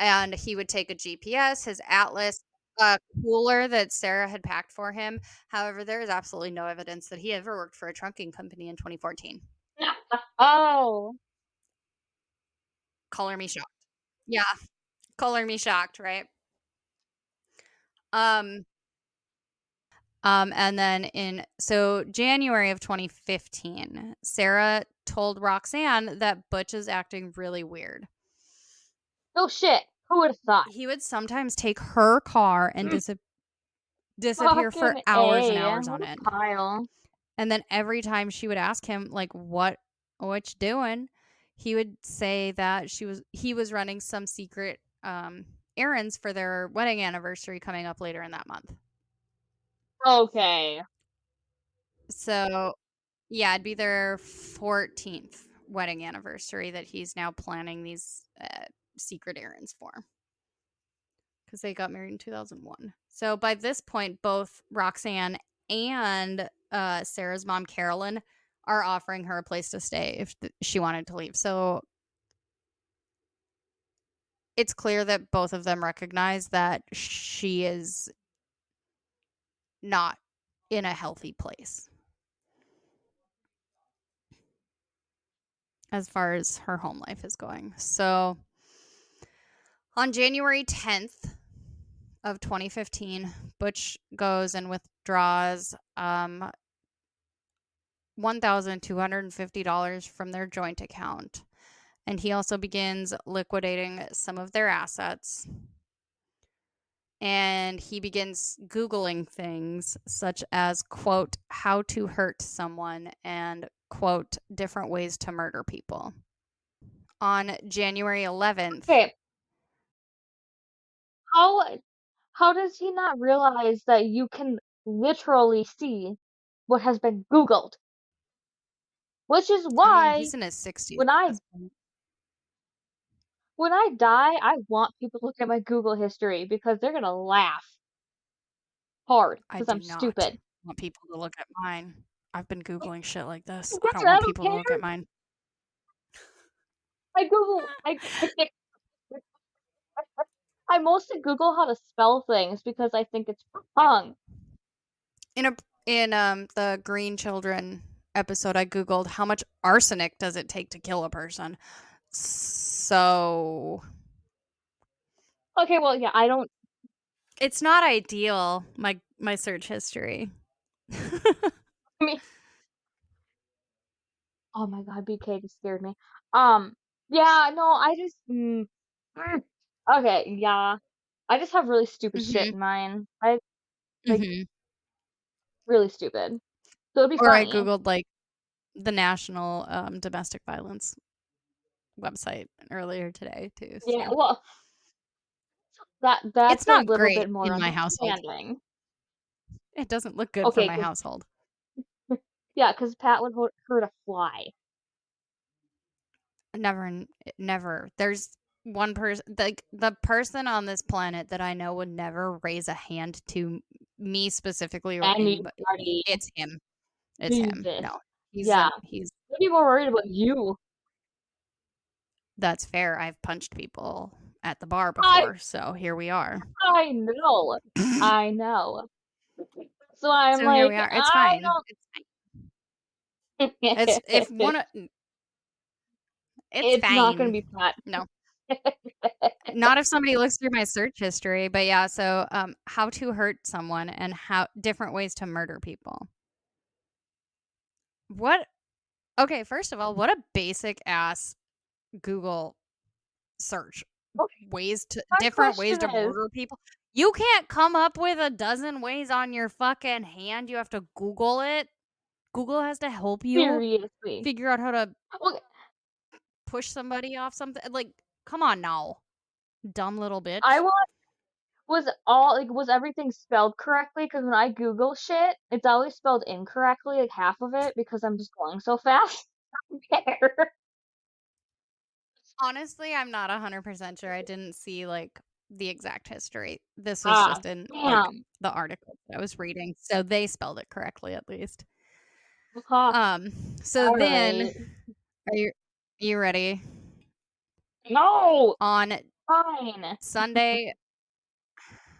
And he would take a GPS, his atlas, a cooler that Sara had packed for him. However, there is absolutely no evidence that he ever worked for a trunking company in 2014. Oh. Color me shocked. Yeah, color me shocked, right? Um, and then in so January of 2015, Sara told Roxanne that Butch is acting really weird. Oh shit. Who would have thought? He would sometimes take her car and Mm, disappear for fucking hours and A. hours What on a end. pile. And then every time she would ask him like what you doing, he would say that he was running some secret errands for their wedding anniversary coming up later in that month. Okay. So, yeah, it'd be their 14th wedding anniversary that he's now planning these secret errands for because they got married in 2001. So, by this point, both Roxanne and Sara's mom, Carolyn, are offering her a place to stay if she wanted to leave. So, it's clear that both of them recognize that she is not in a healthy place as far as her home life is going. So, on January 10th of 2015, Butch goes and withdraws $1,250 from their joint account. And he also begins liquidating some of their assets. And he begins Googling things such as, quote, how to hurt someone and, quote, different ways to murder people. On January 11th, Okay. How how does he not realize that you can literally see what has been Googled? Which is I mean, why he's in his 60s when at I this point. when I die, I want people to look at my Google history because they're gonna laugh hard I because do I'm not stupid. want people to look at mine. I've been Googling shit like this. I don't Granted, I want don't people to look care. at mine. I Google I mostly Google how to spell things because I think it's fun. In a in the Green Children episode, I googled how much arsenic does it take to kill a person. So Okay, well, yeah, I don't it's not ideal. My search history. I mean, oh my god, BK just scared me. Yeah, no, I just okay, yeah. I just have really stupid shit Mhm. in mine. I like Mhm. really stupid. So it'd be Or I funny. googled like the national domestic violence website earlier today too. Yeah, So well, it's that's a not little great bit more in my household. understanding. It doesn't look good for Okay, my 'cause household. yeah, 'cause Pat would hurt a fly. Never, never. There's one person, like the person on this planet that I know would never raise a hand to me specifically or anybody. Anybody. It's him. It's him. Jesus. No, Yeah. he's. I'd be more worried about you. That's fair. I've punched people at the bar I before, so here we are. I know. I know. So I'm So here like, we are. It's I fine. It's fine. It's if don't one. It's it's not gonna fine. be Pat. No, not if somebody looks through my search history. But yeah, so how to hurt someone and how different ways to murder people. What? Okay, first of all, what a basic ass Google search. Okay, Ways to my different ways question to is, murder people. You can't come up with a dozen ways on your fucking hand. You have to Google it. Google has to help you seriously. figure out how to Okay, push somebody off something. Like, come on now. Dumb little I bitch. want was everything spelled correctly? Because when I Google shit, it's always spelled incorrectly, like half of it, because I'm just going so fast. There. Honestly, I'm not 100% sure. I didn't see, like, the exact history. This was Ah, just in, like, damn. the article that I was reading, so they spelled it correctly at least. Huh. Um, so All then right. are you ready? No. On Fine. Sunday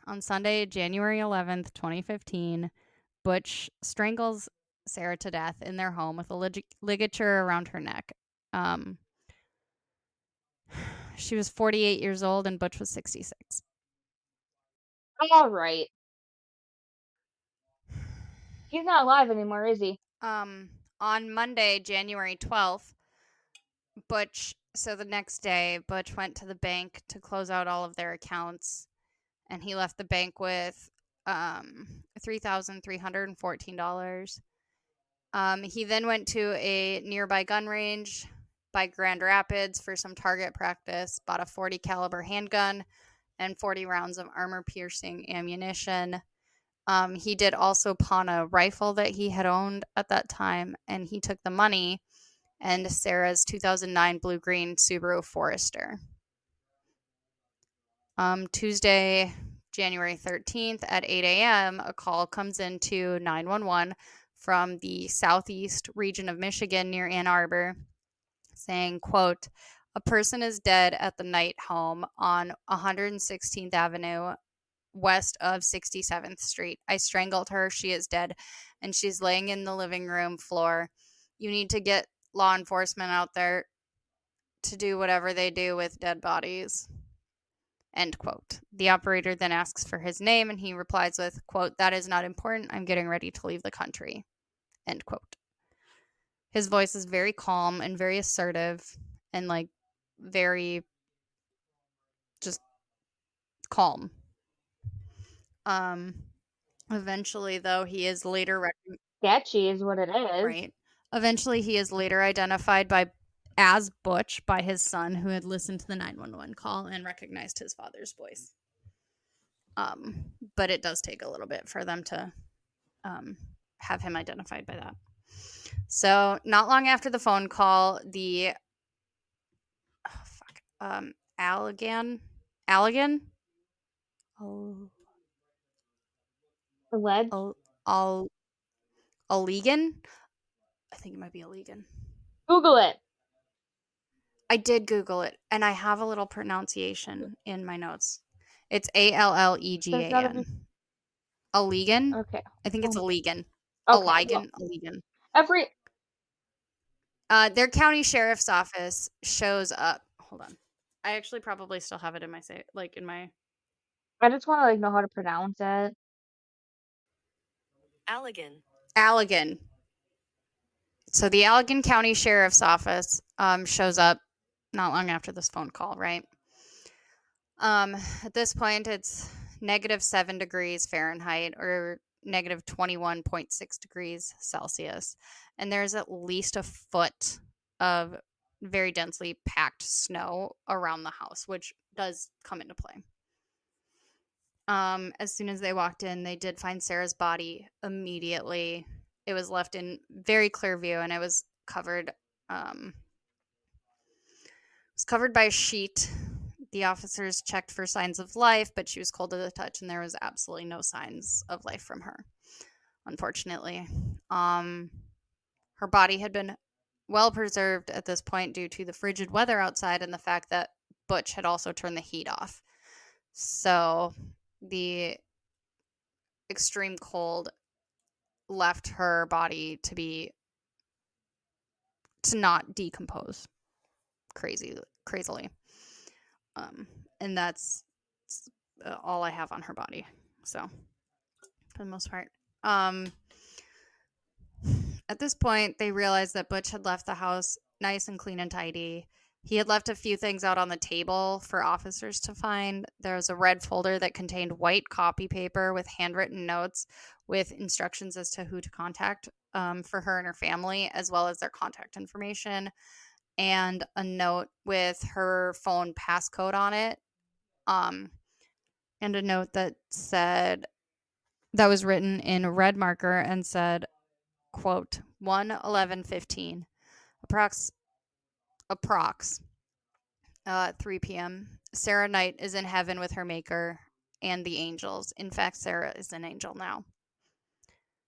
on Sunday, January 11th, 2015, Butch strangles Sara to death in their home with a ligature around her neck. Um, she was 48 years old and Butch was 66. All right. He's not alive anymore, is he? Um, on Monday, January 12th, so the next day, Butch went to the bank to close out all of their accounts, and he left the bank with $3,314. He then went to a nearby gun range by Grand Rapids for some target practice, bought a 40 caliber handgun and 40 rounds of armor piercing ammunition. He did also pawn a rifle that he had owned at that time, and he took the money and Sara's 2009 blue green Subaru Forester. Tuesday, January 13th at 8 a.m., a call comes into 911 from the southeast region of Michigan near Ann Arbor saying, quote, a person is dead at the night home on 116th Avenue west of 67th Street. I strangled her. She is dead, and she's laying in the living room floor. You need to get law enforcement out there to do whatever they do with dead bodies. End quote. The operator then asks for his name, and he replies with, quote, that is not important. I'm getting ready to leave the country. End quote. His voice is very calm and very assertive and like very just calm. Um Eventually though he is later Sketchy is what it is. right. Eventually he is later identified by as Butch by his son who had listened to the 911 call and recognized his father's voice. But it does take a little bit for them to um, have him identified by that. So, not long after the phone call, the Allegan, Allegan, oh, Alleged. Al, Al, Allegan. I think it might be Allegan. Google it. I did Google it, and I have a little pronunciation in my notes. It's There's gotta be. Allegan. Allegan. Okay. I think it's Oh, Allegan. okay. Well, Allegan. Allegan. every. Their county sheriff's office shows up. Hold on. I actually probably still have it in my in my I just want to like know how to pronounce it. Allegan. Allegan. So the Allegan County Sheriff's Office shows up not long after this phone call, right? At this point, it's -7 degrees Fahrenheit or -21.6 degrees Celsius, and there's at least a foot of very densely packed snow around the house, which does come into play. As soon as they walked in, they did find Sara's body immediately. It was left in very clear view, and it was covered. It was covered by a sheet. The officers checked for signs of life, but she was cold to the touch, and there was absolutely no signs of life from her. Unfortunately, her body had been well preserved at this point due to the frigid weather outside and the fact that Butch had also turned the heat off. So the extreme cold left her body to not decompose crazily. And that's all I have on her body. So for the most part, at this point, they realized that Butch had left the house nice and clean and tidy. He had left a few things out on the table for officers to find. There was a red folder that contained white copy paper with handwritten notes with instructions as to who to contact for her and her family, as well as their contact information, and a note with her phone passcode on it Um, and a note that was written in red marker and said, quote, 1:11:15, approx, approx, 3 p.m. Sarah Knight is in heaven with her maker and the angels. In fact, Sarah is an angel now.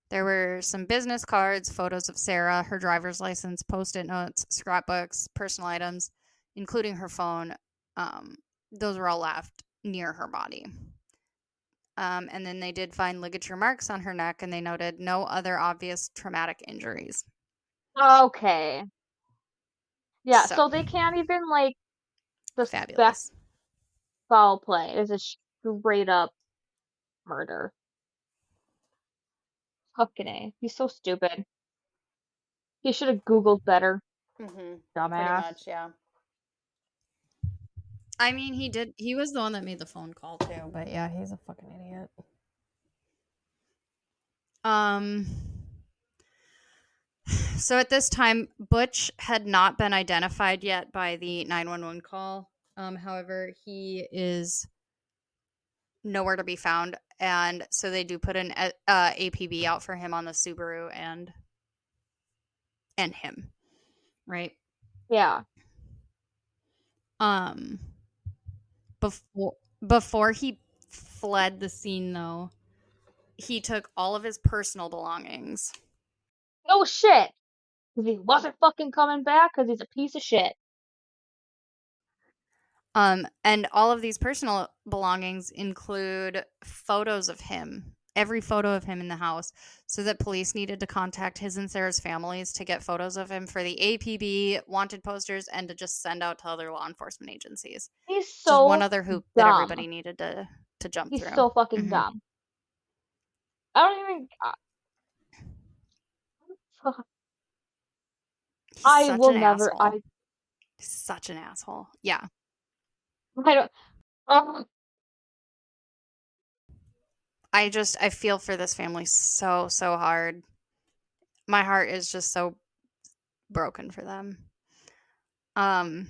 There were some business cards, photos of Sarah, her driver's license, post-it notes, scrapbooks, personal items, including her phone. Um, those were all left near her body. And then they did find ligature marks on her neck, and they noted no other obvious traumatic injuries. Okay. Yeah, So, so they can't even, like, suspect fabulous. foul play. It's a straight up murder. Fucking A. He's so stupid. He should have Googled better. Pretty Dumbass. much, yeah. I mean, he did. He was the one that made the phone call too, but yeah, he's a fucking idiot. Um. So at this time, Butch had not been identified yet by the 911 call. However, he is nowhere to be found, and so they do put an APB out for him on the Subaru and him, right? Yeah. Um. Before he fled the scene, though, he took all of his personal belongings. No shit. Because he wasn't fucking coming back because he's a piece of shit. And all of these personal belongings include photos of him, every photo of him in the house, so that police needed to contact his and Sarah's families to get photos of him for the APB, wanted posters, and to just send out to other law enforcement agencies. He's Just one so other hoop that dumb. everybody needed to jump He's through. so fucking Hmm. dumb. I don't even. He's I such will an never. asshole. He's such an asshole. Yeah. I don't. Oh, I feel for this family so hard. My heart is just so broken for them. Um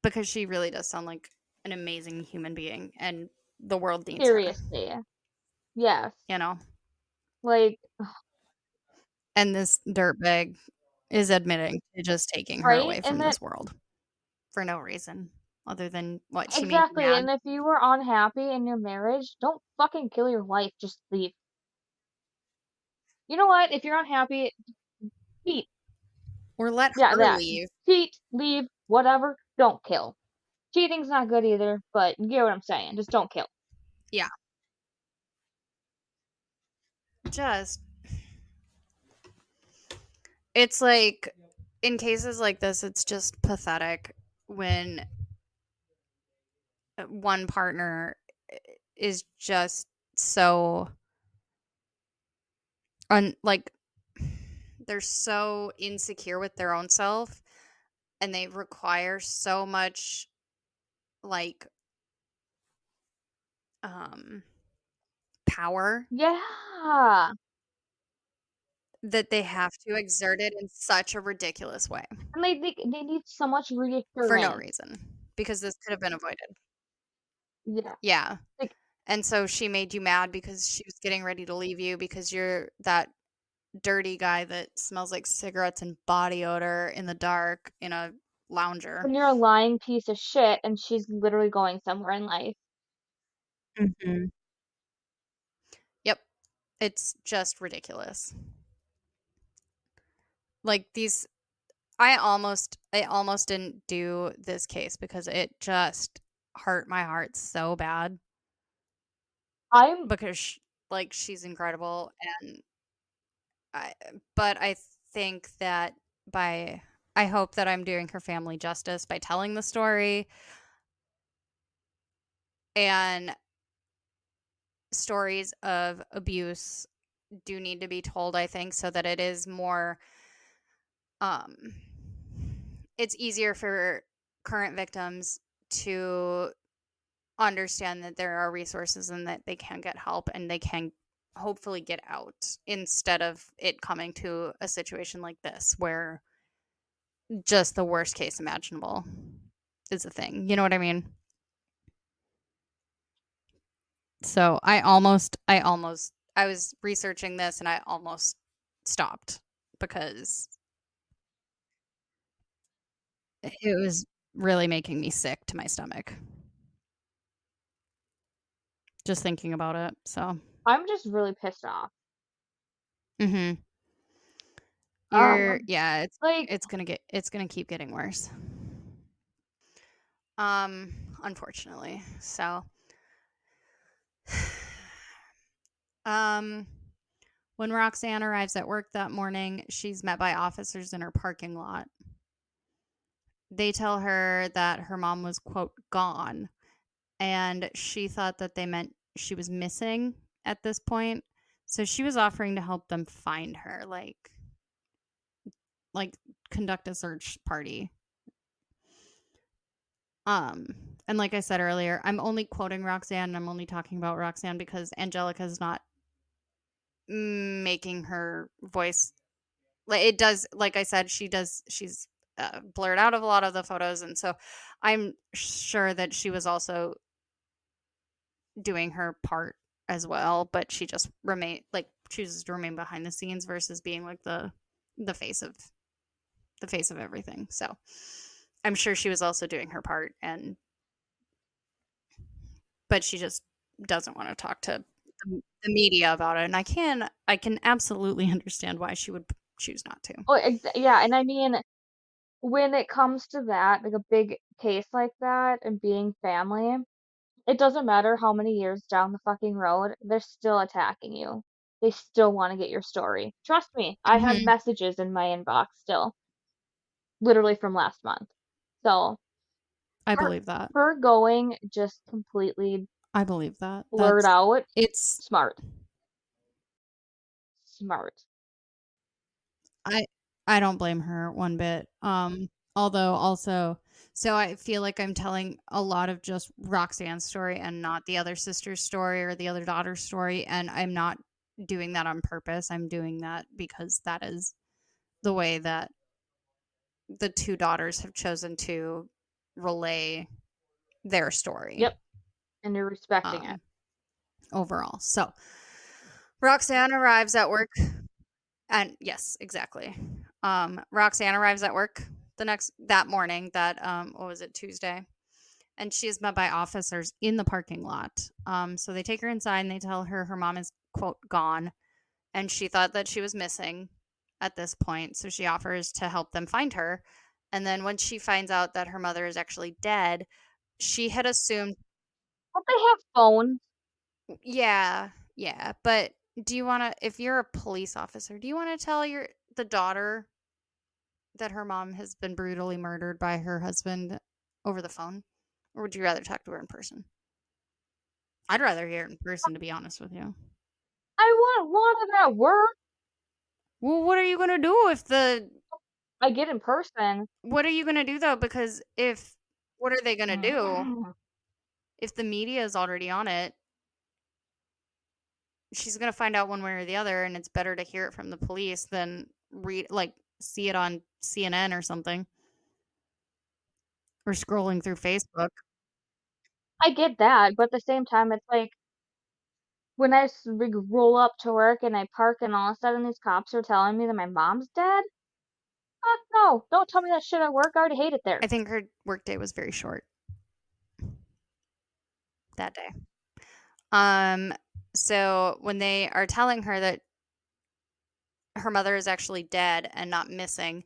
because she really does sound like an amazing human being and the world needs her, seriously. Yes. you know. Like, And this dirtbag is admitting to just taking her right? away And from then, this world for no reason other than what she made you exactly. mad And if you were unhappy in your marriage, don't fucking kill your wife. Just leave. You know what? If you're unhappy, cheat. or let Yeah, her that. leave. Cheat, leave, whatever. Don't kill. Cheating's not good either, but you get what I'm saying. Just don't kill. Yeah. Just it's like in cases like this it's just pathetic when one partner is just so like they're so insecure with their own self and they require so much like um power Yeah. that they have to exert it in such a ridiculous way And they need so much for no reassurance. reason because this could have been avoided. Yeah. Yeah. Like, And so she made you mad because she was getting ready to leave you because you're that dirty guy that smells like cigarettes and body odor in the dark in a lounger. when you're a lying piece of shit and she's literally going somewhere in life. Mhm. Yep. It's just ridiculous. Like these I almost didn't do this case because it just hurt my heart so bad I'm because like she's incredible and I but I think that by I hope that I'm doing her family justice by telling the story and stories of abuse do need to be told I think so that it is more um it's easier for current victims to understand that there are resources and that they can get help and they can hopefully get out instead of it coming to a situation like this where just the worst case imaginable is a thing. You know what I mean? So I was researching this and I almost stopped because it was really making me sick to my stomach just thinking about it. So, I'm just really pissed off. mhm. Um, Yeah, like it's gonna keep getting worse. Um, Unfortunately. So, um, when Roxanne arrives at work that morning, she's met by officers in her parking lot. They tell her that her mom was, quote, gone, and she thought that they meant she was missing at this point. So she was offering to help them find her, like conduct a search party. Um, and like I said earlier, I'm only quoting Roxanne and I'm only talking about Roxanne because Angelica's not making her voice like it does. Like I said, she's blurred out of a lot of the photos, and so I'm sure that she was also doing her part as well, but she just remain like chooses to remain behind the scenes versus being like the face of the face of everything. So I'm sure she was also doing her part, and but she just doesn't want to talk to the media about it. And I can absolutely understand why she would choose not to. oh, yeah, and I mean, when it comes to that, like a big case like that and being family, it doesn't matter how many years down the fucking road, they're still attacking you. They still want to get your story. Trust me, I have Hmm. messages in my inbox still, literally from last month. So, I her believe that. her going just completely I believe that. blurred out, It's smart. Smart. I I don't blame her one bit. Although also so I feel like I'm telling a lot of just Roxanne's story and not the other sister's story or the other daughter's story, and I'm not doing that on purpose. I'm doing that because that is the way that the two daughters have chosen to relay their story Yep, and you're respecting it. um overall. So Roxanne arrives at work and yes, exactly. Roxanne arrives at work that morning, that what was it, Tuesday, and she is met by officers in the parking lot. So they take her inside and they tell her her mom is, quote, gone, and she thought that she was missing at this point. So she offers to help them find her. And then when she finds out that her mother is actually dead, she had assumed, Don't they have phones? yeah, yeah. But do you want to, if you're a police officer, do you want to tell the daughter that her mom has been brutally murdered by her husband over the phone? Or would you rather talk to her in person? I'd rather hear it in person, to be honest with you. I wouldn't want it at work. Well, what are you going to do if the. I get in person. What are you going to do, though? Because if. What are they going to do? If the media is already on it, she's going to find out one way or the other, and it's better to hear it from the police than see it on CNN or something, or scrolling through Facebook. I get that, but at the same time, it's like when roll up to work and I park, and all of a sudden these cops are telling me that my mom's dead. Fuck no! Don't tell me that shit at work. I already hate it there. I think her workday was very short that day. Um, so when they are telling her that her mother is actually dead and not missing,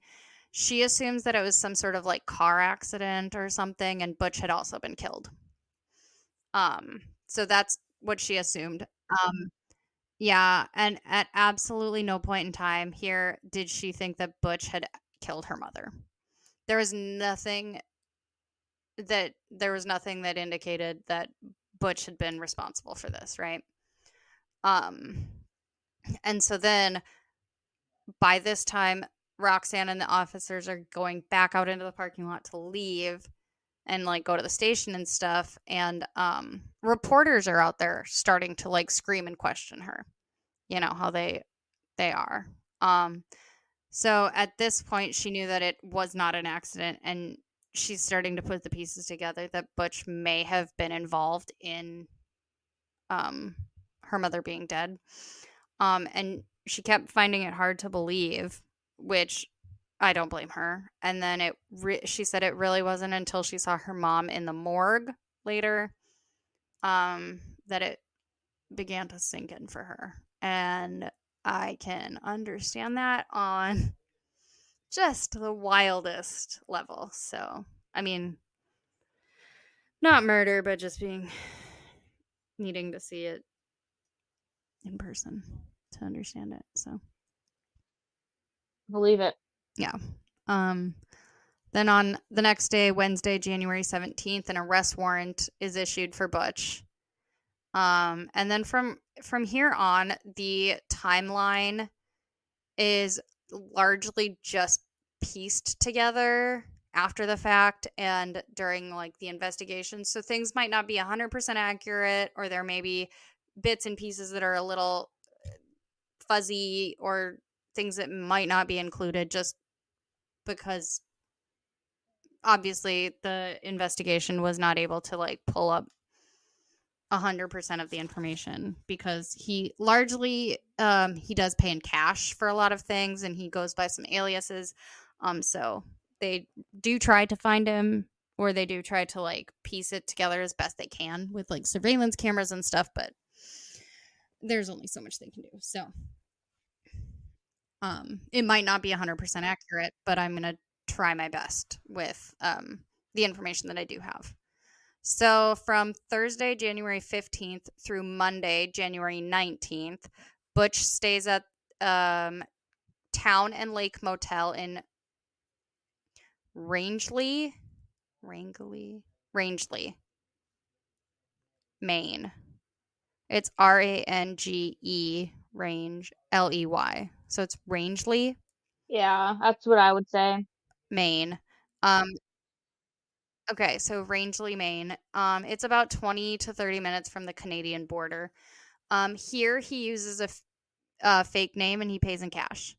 she assumes that it was some sort of like car accident or something, and Butch had also been killed. So that's what she assumed. Um, yeah, and at absolutely no point in time here did she think that Butch had killed her mother. There was nothing there was nothing that indicated that Butch had been responsible for this, right? Um, and so then by this time, Roxanne and the officers are going back out into the parking lot to leave and like go to the station and stuff. And reporters are out there starting to like scream and question her. You know how they are. Um, so at this point, she knew that it was not an accident, and she's starting to put the pieces together that Butch may have been involved in um, her mother being dead. And she kept finding it hard to believe, which I don't blame her. And then she said it really wasn't until she saw her mom in the morgue later, that it began to sink in for her. And I can understand that on just the wildest level. So, I mean, not murder, but just needing to see it in person to understand it. So, Believe it. yeah. Um, then on the next day, Wednesday, January 17th, an arrest warrant is issued for Butch. And then from here on, the timeline is largely just pieced together after the fact and during like the investigation. So things might not be 100% accurate, or there may be bits and pieces that are a little fuzzy, or things that might not be included just because obviously the investigation was not able to like pull up 100% of the information, because he largely he does pay in cash for a lot of things, and he goes by some aliases. So they do try to find him, or they do try to like piece it together as best they can with like surveillance cameras and stuff, but there's only so much they can do. So it might not be 100% accurate, but I'm going to try my best with the information that I do have. So from Thursday, January 15th through Monday, January 19th, Butch stays at um, Town and Lake Motel in Rangeley, Rangeley, Maine. It's Range Ley. So it's Rangeley, Yeah, that's what I would say. Maine. Um, okay, so Rangeley, Maine. It's about 20 to 30 minutes from the Canadian border. Here he uses a fake name and he pays in cash.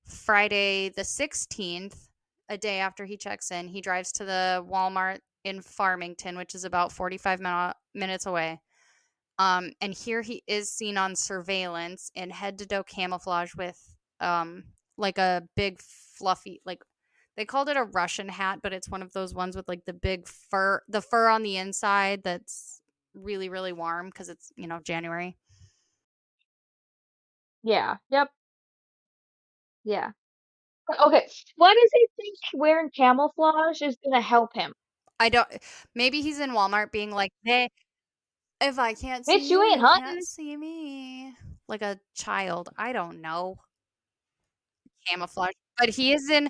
Friday the 16th, a day after he checks in, he drives to the Walmart in Farmington, which is about 45 minutes away. And here he is seen on surveillance in head to toe camouflage with like a big fluffy, like they called it a Russian hat, but it's one of those ones with like the fur on the inside that's really, really warm because it's, January. Yeah. Yep. Yeah. Okay. Why does he think wearing camouflage is gonna help him? I don't, maybe he's in Walmart being like, hey, if I can't Bitch, see you you, ain't you can't hunting. see me. Like a child. I don't know. Camouflage. But he is in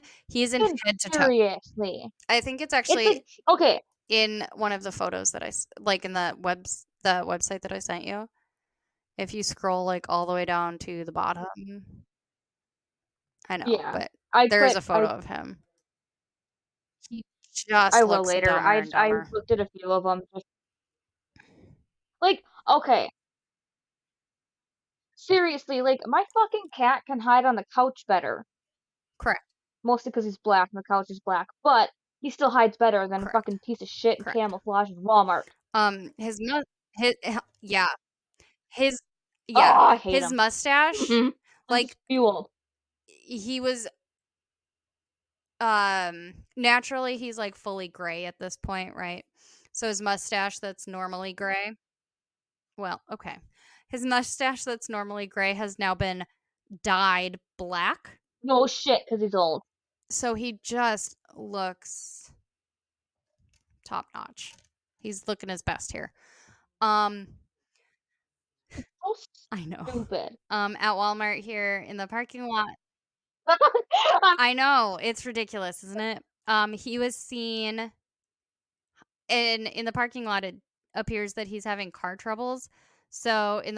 And head to toe. seriously. I think it's It's actually like, okay, in one of the photos that like in the website that I sent you. If you scroll like all the way down to the bottom, I know, yeah. but I there is put a photo of him. He just I will looks later. dumber and I dumber. looked at a few of them. Just like, okay, seriously, like my fucking cat can hide on the couch better. Correct. Mostly because he's black and the couch is black, but he still hides better than a Correct. fucking piece of shit in Correct. camouflage in Walmart. His mu his yeah, his Oh, yeah, I hate his him. mustache, I'm just like fueled. he was naturally he's like fully gray at this point, right? So his mustache that's normally gray, well, okay. His mustache that's normally gray has now been dyed black. No shit, because he's old. So he just looks top notch. He's looking his best here. Um So I know. stupid. At Walmart here in the parking lot. I'm I know, it's ridiculous, isn't it? He was seen in the parking lot. It appears that he's having car troubles. So in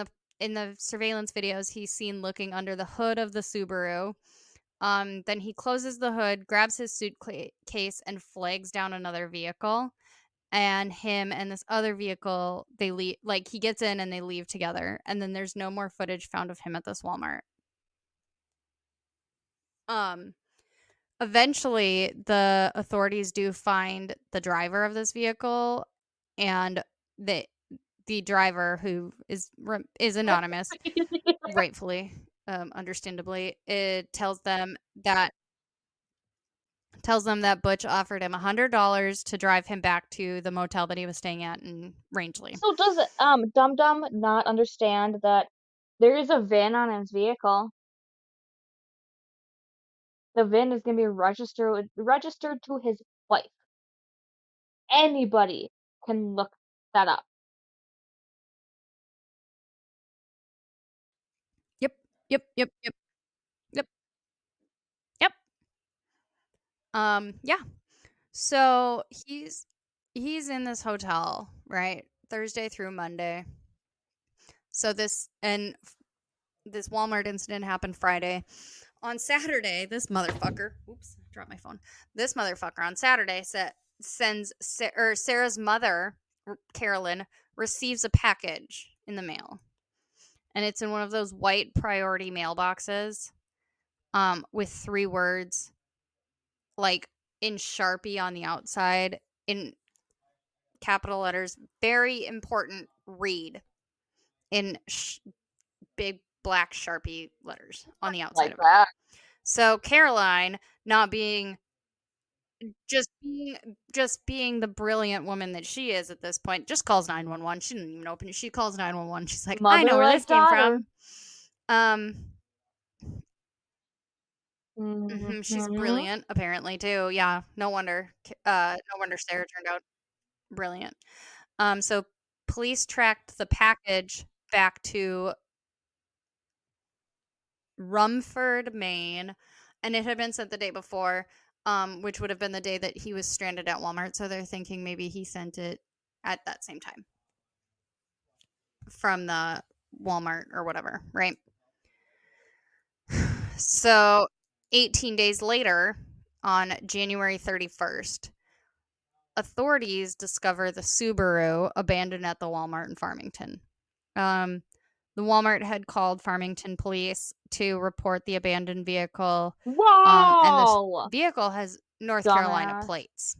the surveillance videos, he's seen looking under the hood of the Subaru. Then he closes the hood, grabs his suitcase, and flags down another vehicle. And him and this other vehicle, they leave. Like he gets in and they leave together. And then there's no more footage found of him at this Walmart. Um, Eventually, the authorities do find the driver of this vehicle, and they the driver, who is anonymous, rightfully, understandably, it tells them that Butch offered him $100 to drive him back to the motel that he was staying at in Rangeley. So does Dum Dum not understand that there is a VIN on his vehicle? The VIN is gonna be registered to his wife. Anybody can look that up. Yep. Yep. Yep. Yep. Yep. Yep. Yeah. So he's in this hotel, right? Thursday through Monday. So this Walmart incident happened Friday. On Saturday, this motherfucker, oops, dropped my phone. This motherfucker on Saturday sends Sarah's mother, Carolyn, receives a package in the mail. And it's in one of those white priority mailboxes, with 3 words, like in Sharpie on the outside, in capital letters, very important, read, in big black Sharpie letters on the outside Like of it. that. So Caroline, not being just being the brilliant woman that she is at this point, just calls 911. She didn't even open it. She calls 911. She's like, I know Mother where like this came daughter. from. She's Mhm. brilliant, apparently, too. Yeah, no wonder. No wonder Sarah turned out brilliant. So police tracked the package back to Rumford, Maine, and it had been sent the day before, which would have been the day that he was stranded at Walmart. So they're thinking maybe he sent it at that same time from the Walmart or whatever, right? So 18 days later, on January 31st, authorities discover the Subaru abandoned at the Walmart in Farmington. Um, the Walmart had called Farmington police to report the abandoned vehicle, and this Wow! vehicle has North Carolina Dumbass. plates.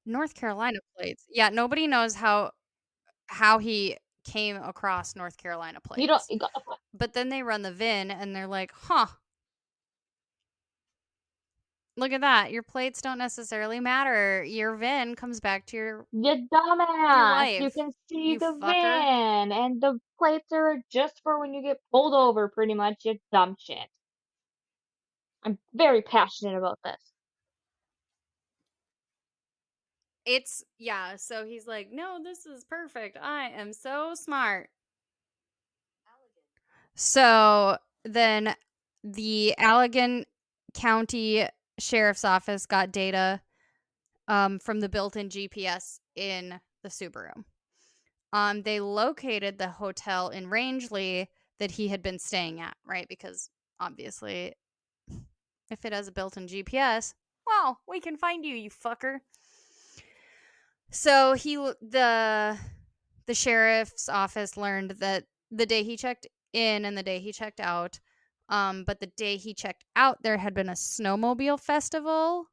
North Carolina plates. Yeah, nobody knows how he came across North Carolina You don't plates. you got But then they run the VIN and they're like, "Huh, look at that. Your plates don't necessarily matter. Your VIN comes back to you your dumbass. You wife, can see you the fucker." VIN, and the plates are just for when you get pulled over, pretty much, you dumb shit. I'm very passionate about this. Yeah, so he's like, "No, this is perfect. I am so smart." So then the Allegan County Sheriff's Office got data, from the built-in GPS in the Subaru. They located the hotel in Rangeley that he had been staying at, right? Because obviously, if it has a built-in GPS, well, we can find you, you fucker. So the sheriff's office learned that the day he checked in and the day he checked out, but the day he checked out, there had been a snowmobile festival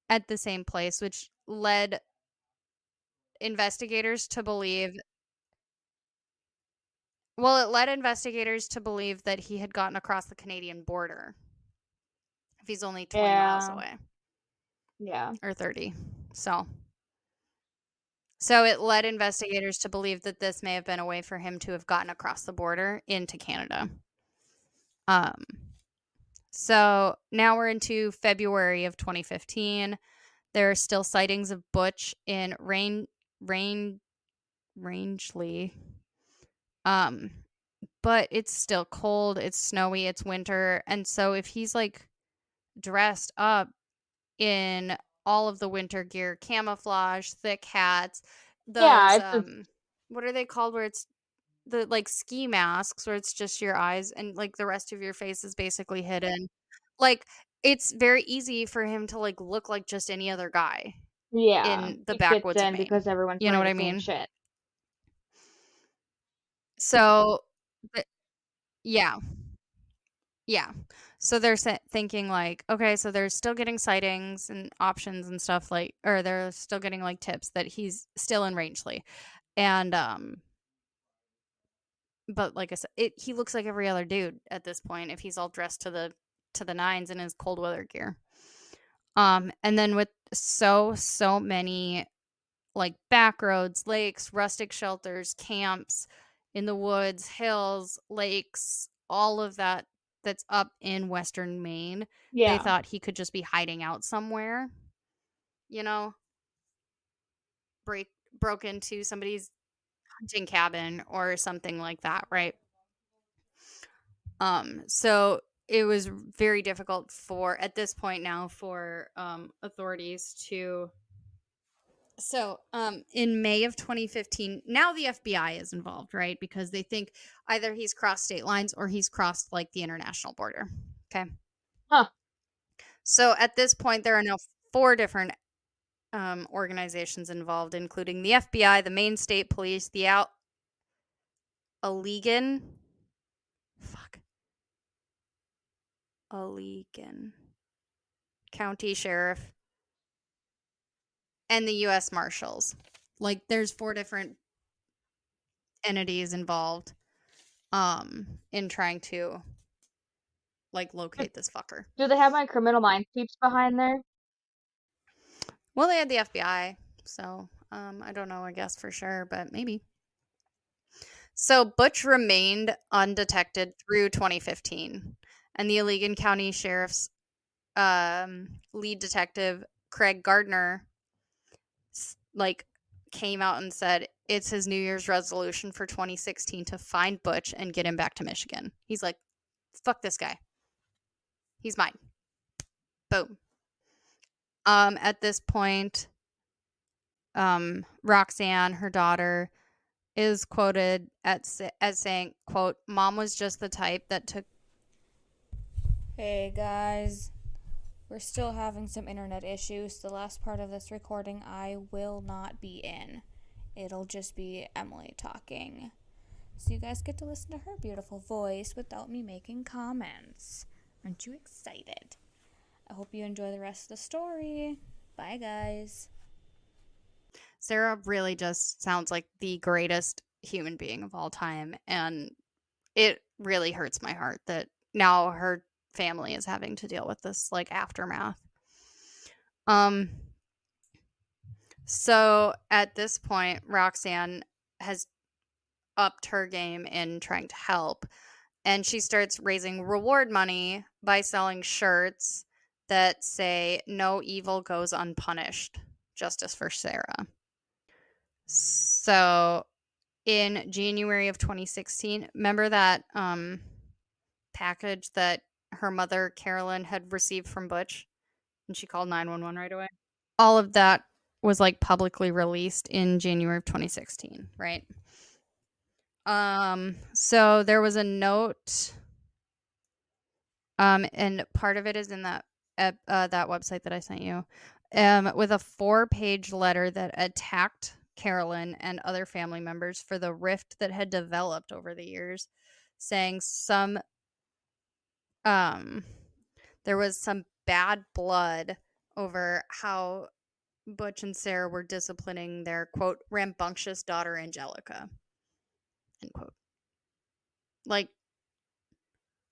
at the same place, which led investigators to believe it led investigators to believe that he had gotten across the Canadian border if he's only 20 miles Yeah, away, yeah. or 30. So so it led investigators to believe that this may have been a way for him to have gotten across the border into Canada. Um so now we're into February of 2015. There are still sightings of Butch in Rangeley. Um but it's still cold, it's snowy, it's winter, and so if he's like dressed up in all of the winter gear, camouflage, thick hats, Yeah, those it's what are they called, where it's the like ski masks where it's just your eyes and like the rest of your face is basically hidden. Like it's very easy for him to like look like just any other guy yeah, in the he fits backwoods of in Maine. because everyone's You know wearing what the I same mean? shit. So, but yeah. Yeah. So they're thinking like, okay, so they're still getting sightings and options and stuff like, or they're still getting like tips that he's still in Rangeley, and but like I said, he looks like every other dude at this point if he's all dressed to the nines in his cold weather gear. And then with so many like back roads, lakes, rustic shelters, camps in the woods, hills, lakes, all of that that's up in western Maine. They Yeah. thought he could just be hiding out somewhere, you know, break broke into somebody's hunting cabin or something like that, right? So it was very difficult for at this point now for authorities to in May of 2015, now the FBI is involved, right? Because they think either he's crossed state lines or he's crossed like the international border. Okay. Huh. So at this point, there are now four different organizations involved, including the FBI, the Maine State Police, the Allegan, fuck, Allegan County Sheriff, and the U.S. Marshals. Like, there's four different entities involved in trying to like Do locate this fucker. do they have my Criminal Minds peeps behind there? Well, they had the FBI, so I don't know. I guess for sure, but maybe. So Butch remained undetected through 2015, and the Allegan County Sheriff's lead detective Craig Gardner like came out and said it's his New Year's resolution for 2016 to find Butch and get him back to Michigan. He's like, fuck this guy. He's mine. Boom. At this point, Roxanne, her daughter, is quoted as saying, quote, "Mom was just the type that took." Hey guys, we're still having some internet issues. The last part of this recording I will not be in. It'll just be Emily talking. So you guys get to listen to her beautiful voice without me making comments. Aren't you excited? I hope you enjoy the rest of the story. Bye, guys. Sara really just sounds like the greatest human being of all time, and it really hurts my heart that now her family is having to deal with this like aftermath. Um so at this point Roxanne has upped her game in trying to help, and she starts raising reward money by selling shirts that say no evil goes unpunished, justice for Sara. So in January of 2016, remember that package that her mother Carolyn had received from Butch, and she called 911 right away? All of that was like publicly released in January of 2016, right? So there was a note, and part of it is in that website that I sent you, with a 4-page letter that attacked Carolyn and other family members for the rift that had developed over the years, saying um there was some bad blood over how Butch and Sara were disciplining their quote rambunctious daughter Angelica, end quote. Like,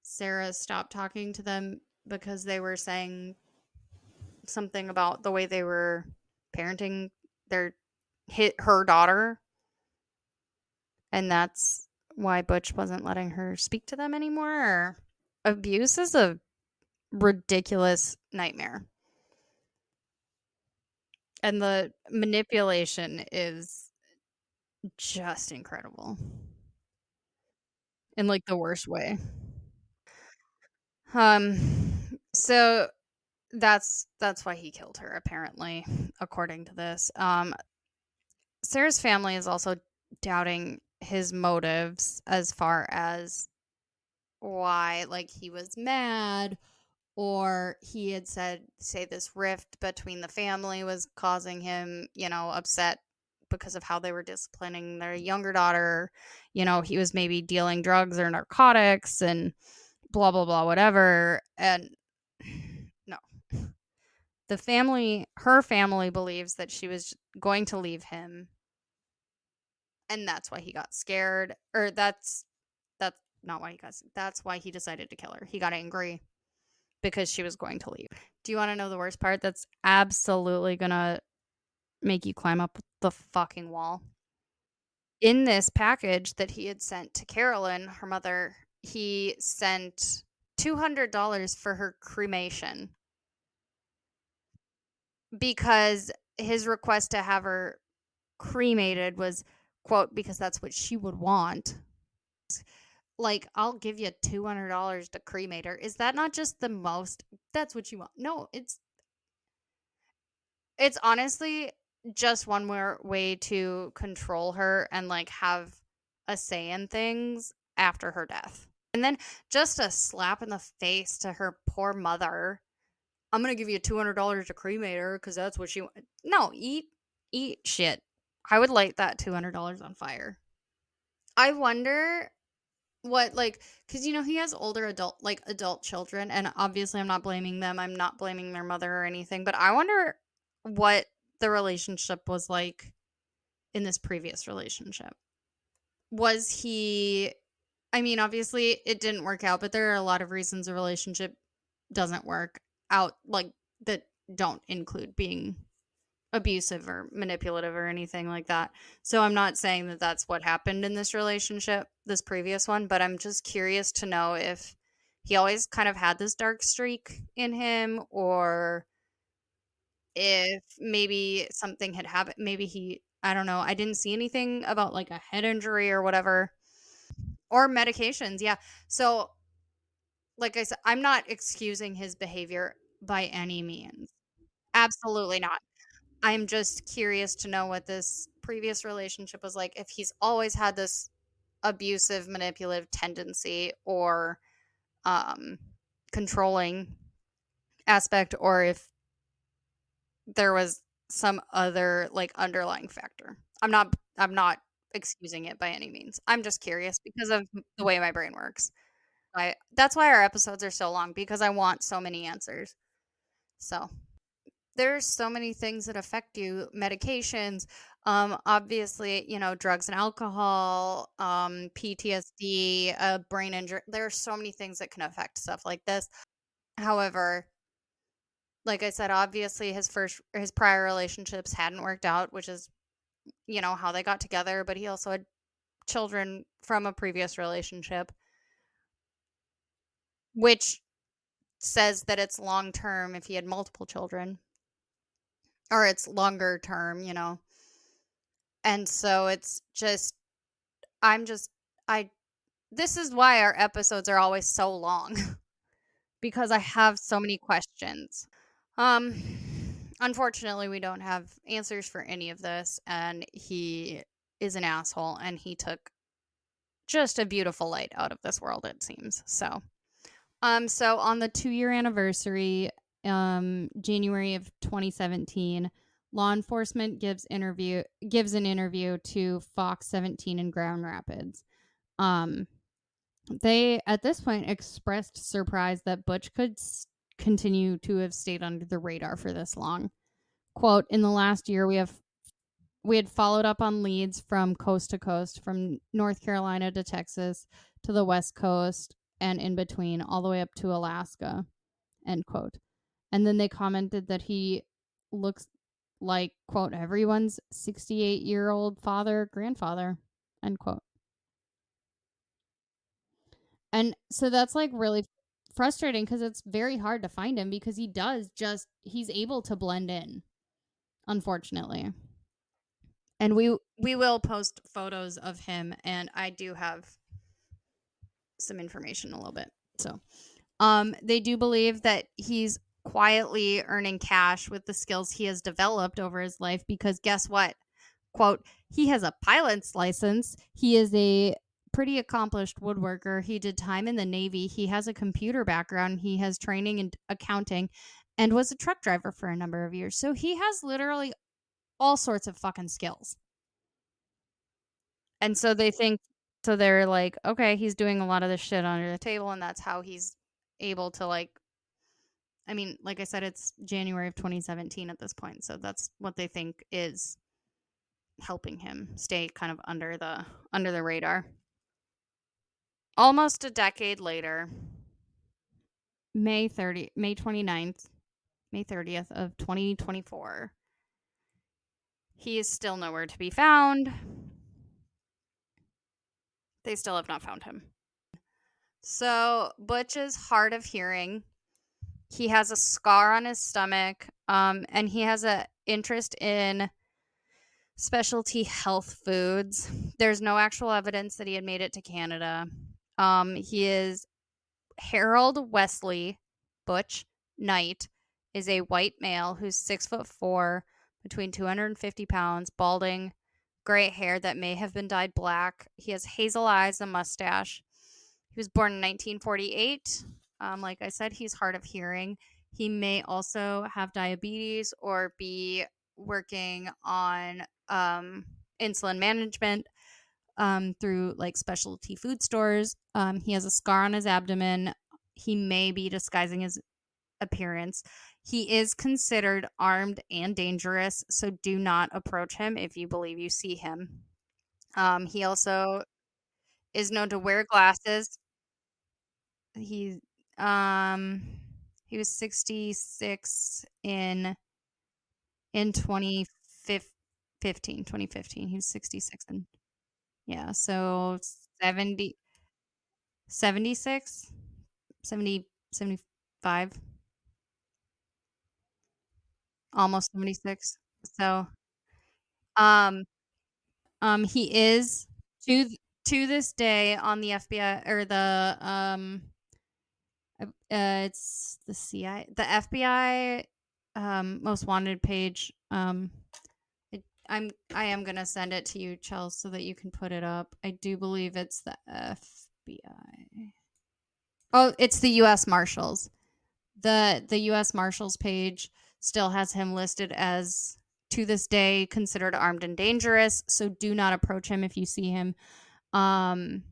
Sara stopped talking to them because they were saying something about the way they were parenting their her daughter, and that's why Butch wasn't letting her speak to them anymore. Or abuse is a ridiculous nightmare, and the manipulation is just incredible in like the worst way. So that's why he killed her, apparently, according to this. Sara's family is also doubting his motives as far as why, like, he was mad, or he had say this rift between the family was causing him, upset because of how they were disciplining their younger daughter. He was maybe dealing drugs or narcotics, and blah blah blah whatever, and no. Her family believes that she was going to leave him, and that's why he got scared, or that's not why he got, that's why he decided to kill her. He got angry because she was going to leave. Do you want to know the worst part? That's absolutely gonna make you climb up the fucking wall. In this package that he had sent to Carolyn, her mother, he sent $200 for her cremation because his request to have her cremated was, quote, because that's what she would want. Like, I'll give you $200 to cremate her. Is that not just the most? That's what you want. No, it's honestly just one more way to control her and like have a say in things after her death. And then just a slap in the face to her poor mother. I'm gonna give you $200 to cremate her because that's what she. No, eat shit. I would light that $200 on fire. I wonder what, like, because he has older adult children, and obviously I'm not blaming them. I'm not blaming their mother or anything, but I wonder what the relationship was like in this previous relationship. Was he? I mean, obviously it didn't work out, but there are a lot of reasons a relationship doesn't work out, like that don't include being abusive or manipulative or anything like that. So I'm not saying that that's what happened in this relationship, this previous one, but I'm just curious to know if he always kind of had this dark streak in him, or if maybe something had happened. Maybe I don't know. I didn't see anything about like a head injury or whatever, or medications. Yeah. So, like I said, I'm not excusing his behavior by any means. Absolutely not. I'm just curious to know what this previous relationship was like, if he's always had this abusive, manipulative tendency, or um, controlling aspect, or if there was some other like underlying factor. I'm not excusing it by any means. I'm just curious because of the way my brain works. That's why our episodes are so long, because I want so many answers. So there's so many things that affect you. Medications, obviously, drugs and alcohol, PTSD, brain injury. There are so many things that can affect stuff like this. However, like I said, obviously his prior relationships hadn't worked out, which is, how they got together, but he also had children from a previous relationship, which says that it's long term if he had multiple children, or it's longer term. And so it's just, I'm just, I, this is why our episodes are always so long because I have so many questions. Um, Unfortunately, we don't have answers for any of this, and he is an asshole, and he took just a beautiful light out of this world, it seems. So on the 2-year anniversary, January of 2017, law enforcement gives an interview to Fox 17 in Grand Rapids. They at this point expressed surprise that Butch could continue to have stayed under the radar for this long. Quote, in the last year we had followed up on leads from coast to coast, from North Carolina to Texas to the West Coast and in between, all the way up to Alaska, end quote. And then they commented that he looks like, quote, everyone's 68-year-old grandfather, end quote. And so that's like really frustrating because it's very hard to find him, because he's able to blend in, unfortunately. And we will post photos of him, and I do have some information a little bit. So, they do believe that he's quietly earning cash with the skills he has developed over his life, because guess what? Quote, he has a pilot's license. He is a pretty accomplished woodworker. He did time in the Navy. He has a computer background. He has training in accounting and was a truck driver for a number of years. So he has literally all sorts of fucking skills. And so they think So they're like, okay, he's doing a lot of this shit under the table, and that's how he's able to, like, I mean, like I said, it's January of 2017 at this point, so that's what they think is helping him stay kind of under the radar. Almost a decade later, May 29th, May 30th of 2024, he is still nowhere to be found. They still have not found him. So Butch is hard of hearing. He has a scar on his stomach, and he has an interest in specialty health foods. There's no actual evidence that he had made it to Canada. He is Harold Wesley Butch Knight is a white male who's 6'4", between 250 pounds, balding, gray hair that may have been dyed black. He has hazel eyes, a mustache. He was born in 1948. Like I said, he's hard of hearing. He may also have diabetes or be working on insulin management through like specialty food stores. He has a scar on his abdomen. He may be disguising his appearance. He is considered armed and dangerous, so do not approach him if you believe you see him. He also is known to wear glasses. He um he was 66 in 2015. He was 66 and yeah, so 70 76 70 75, almost 76. So, um he is to to this day on the FBI or the it's the CI the FBI most wanted page. I am gonna send it to you, Chelsea, so that you can put it up. I do believe it's the FBI. Oh, it's the U.S. Marshals. The U.S. Marshals page still has him listed as to this day considered armed and dangerous. So do not approach him if you see him. Walk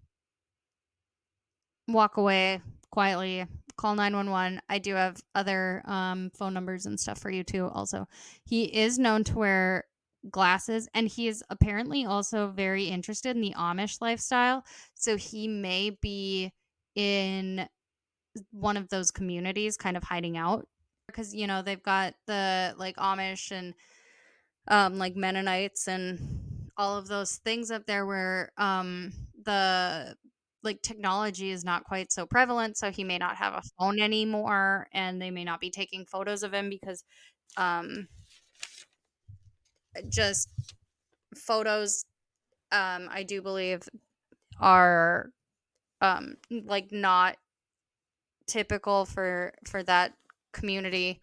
away quietly. Call 911. I do have other phone numbers and stuff for you too. Also, he is known to wear glasses, and he is apparently also very interested in the Amish lifestyle. So he may be in one of those communities kind of hiding out because they've got the like Amish and like Mennonites and all of those things up there where the like technology is not quite so prevalent, so he may not have a phone anymore and they may not be taking photos of him because just photos I do believe are like not typical for that community.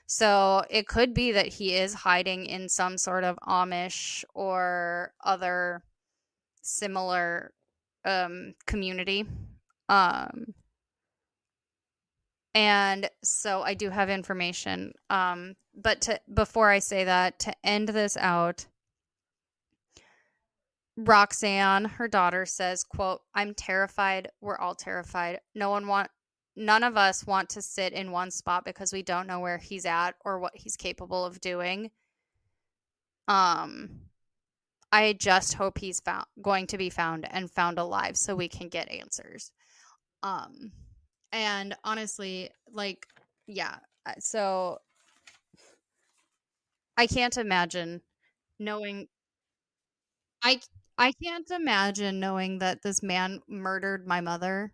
So it could be that he is hiding in some sort of Amish or other similar community. And so I do have information. But before I say that, to end this out, Roxanne, her daughter, says, quote, "I'm terrified. We're all terrified. None of us want to sit in one spot because we don't know where he's at or what he's capable of doing. I just hope he's going to be found and found alive so we can get answers." And honestly, like, yeah, so I can't imagine knowing I I can't imagine knowing that this man murdered my mother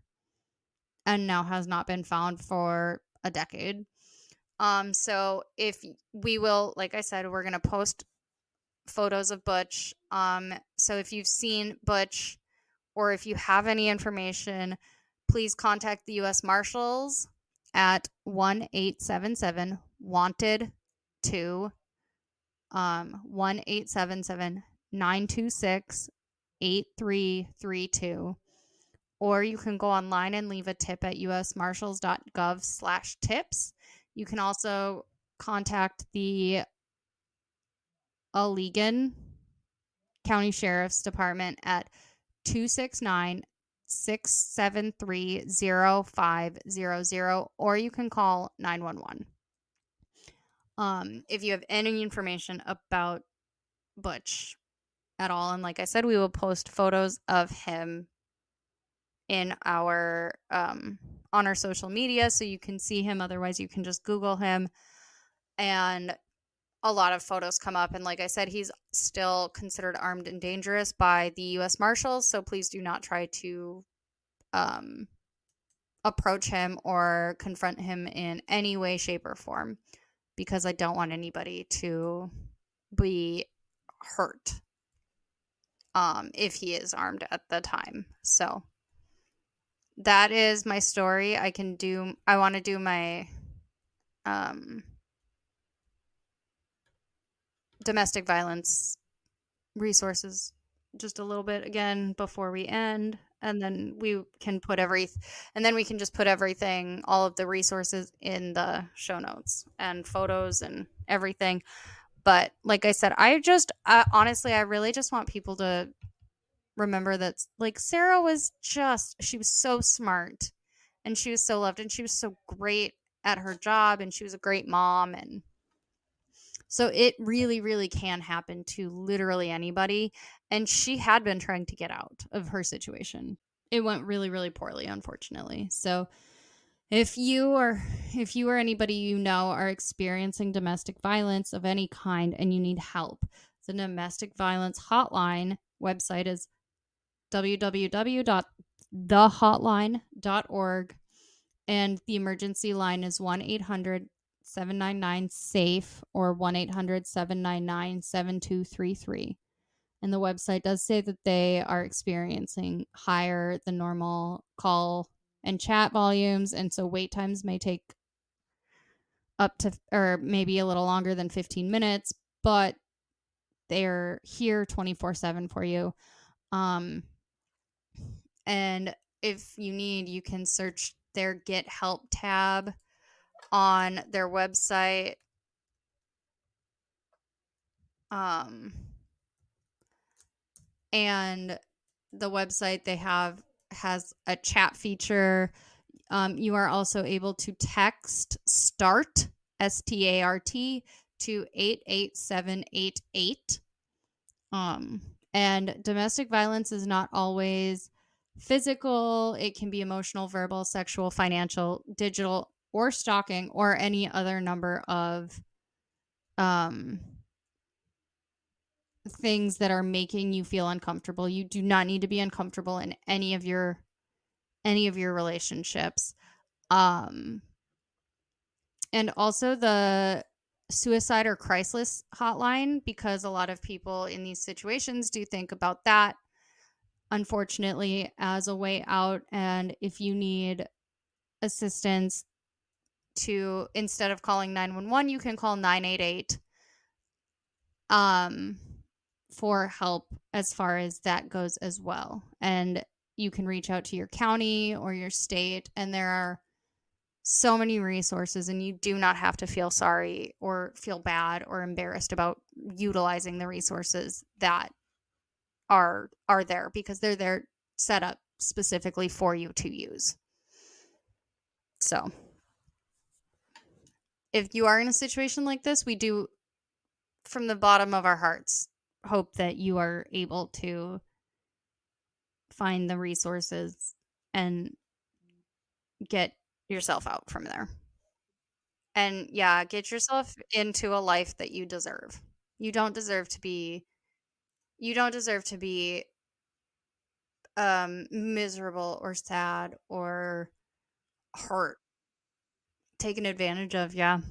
and now has not been found for a decade. So if we will, like I said, we're gonna post photos of Butch. So if you've seen Butch or if you have any information, please contact the U.S. Marshals at 1-877 wanted to 1-877-926-8332. Or you can go online and leave a tip at usmarshals.gov/tips. You can also contact the Allegan County Sheriff's Department at 269 673 0500, or you can call 911. If you have any information about Butch at all. And like I said, we will post photos of him in our on our social media so you can see him. Otherwise, you can just Google him, and a lot of photos come up. And like I said, he's still considered armed and dangerous by the U.S. Marshals. So please do not try to approach him or confront him in any way, shape, or form, because I don't want anybody to be hurt if he is armed at the time. So that is my story. I want to do my domestic violence resources just a little bit again before we end, and then we can just put everything, all of the resources in the show notes and photos and everything. But like I said, honestly, I really just want people to remember that, like, Sara she was so smart, and she was so loved, and she was so great at her job, and she was a great mom. And so it really, really can happen to literally anybody. And she had been trying to get out of her situation. It went really, really poorly, unfortunately. So if you or anybody you know are experiencing domestic violence of any kind and you need help, the domestic violence hotline website is www.thehotline.org, and the emergency line is 1-800-799-SAFE or 1-800-799-7233. And the website does say that they are experiencing higher than normal call and chat volumes, and so wait times may take up to, or maybe a little longer than 15 minutes, but they're here 24/7 for you. And if you need, you can search their Get Help tab on their website. And the website has a chat feature. You are also able to text START, START, to 88788. And domestic violence is not always physical. It can be emotional, verbal, sexual, financial, digital, or stalking, or any other number of things that are making you feel uncomfortable. You do not need to be uncomfortable in any of your relationships. And also the suicide or crisis hotline, because a lot of people in these situations do think about that, unfortunately, as a way out. And if you need assistance, instead of calling 911, you can call 988 for help as far as that goes as well. And you can reach out to your county or your state, and there are so many resources, and you do not have to feel sorry or feel bad or embarrassed about utilizing the resources that are there, because they're there, set up specifically for you to use. So if you are in a situation like this, we do, from the bottom of our hearts, hope that you are able to find the resources and get yourself out from there. And yeah, get yourself into a life that you deserve. You don't deserve to be miserable or sad or hurt, taken advantage of. Yeah.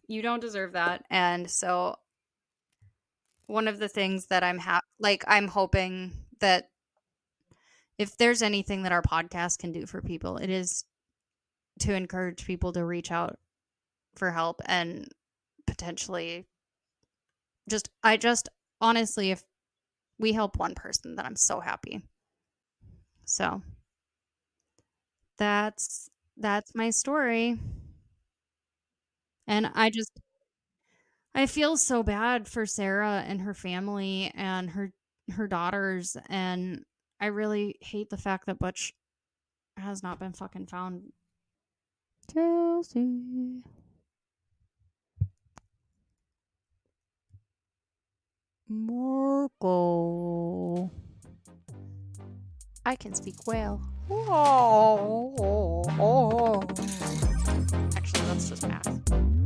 You don't deserve that. And so one of the things that I'm hoping that if there's anything that our podcast can do for people, it is to encourage people to reach out for help, and potentially I just honestly, if we help one person, then I'm so happy. So that's my story. And I feel so bad for Sara and her family and her daughters, and I really hate the fact that Butch has not been fucking found. Chelsea. Marco. I can speak well. Actually, that's just math.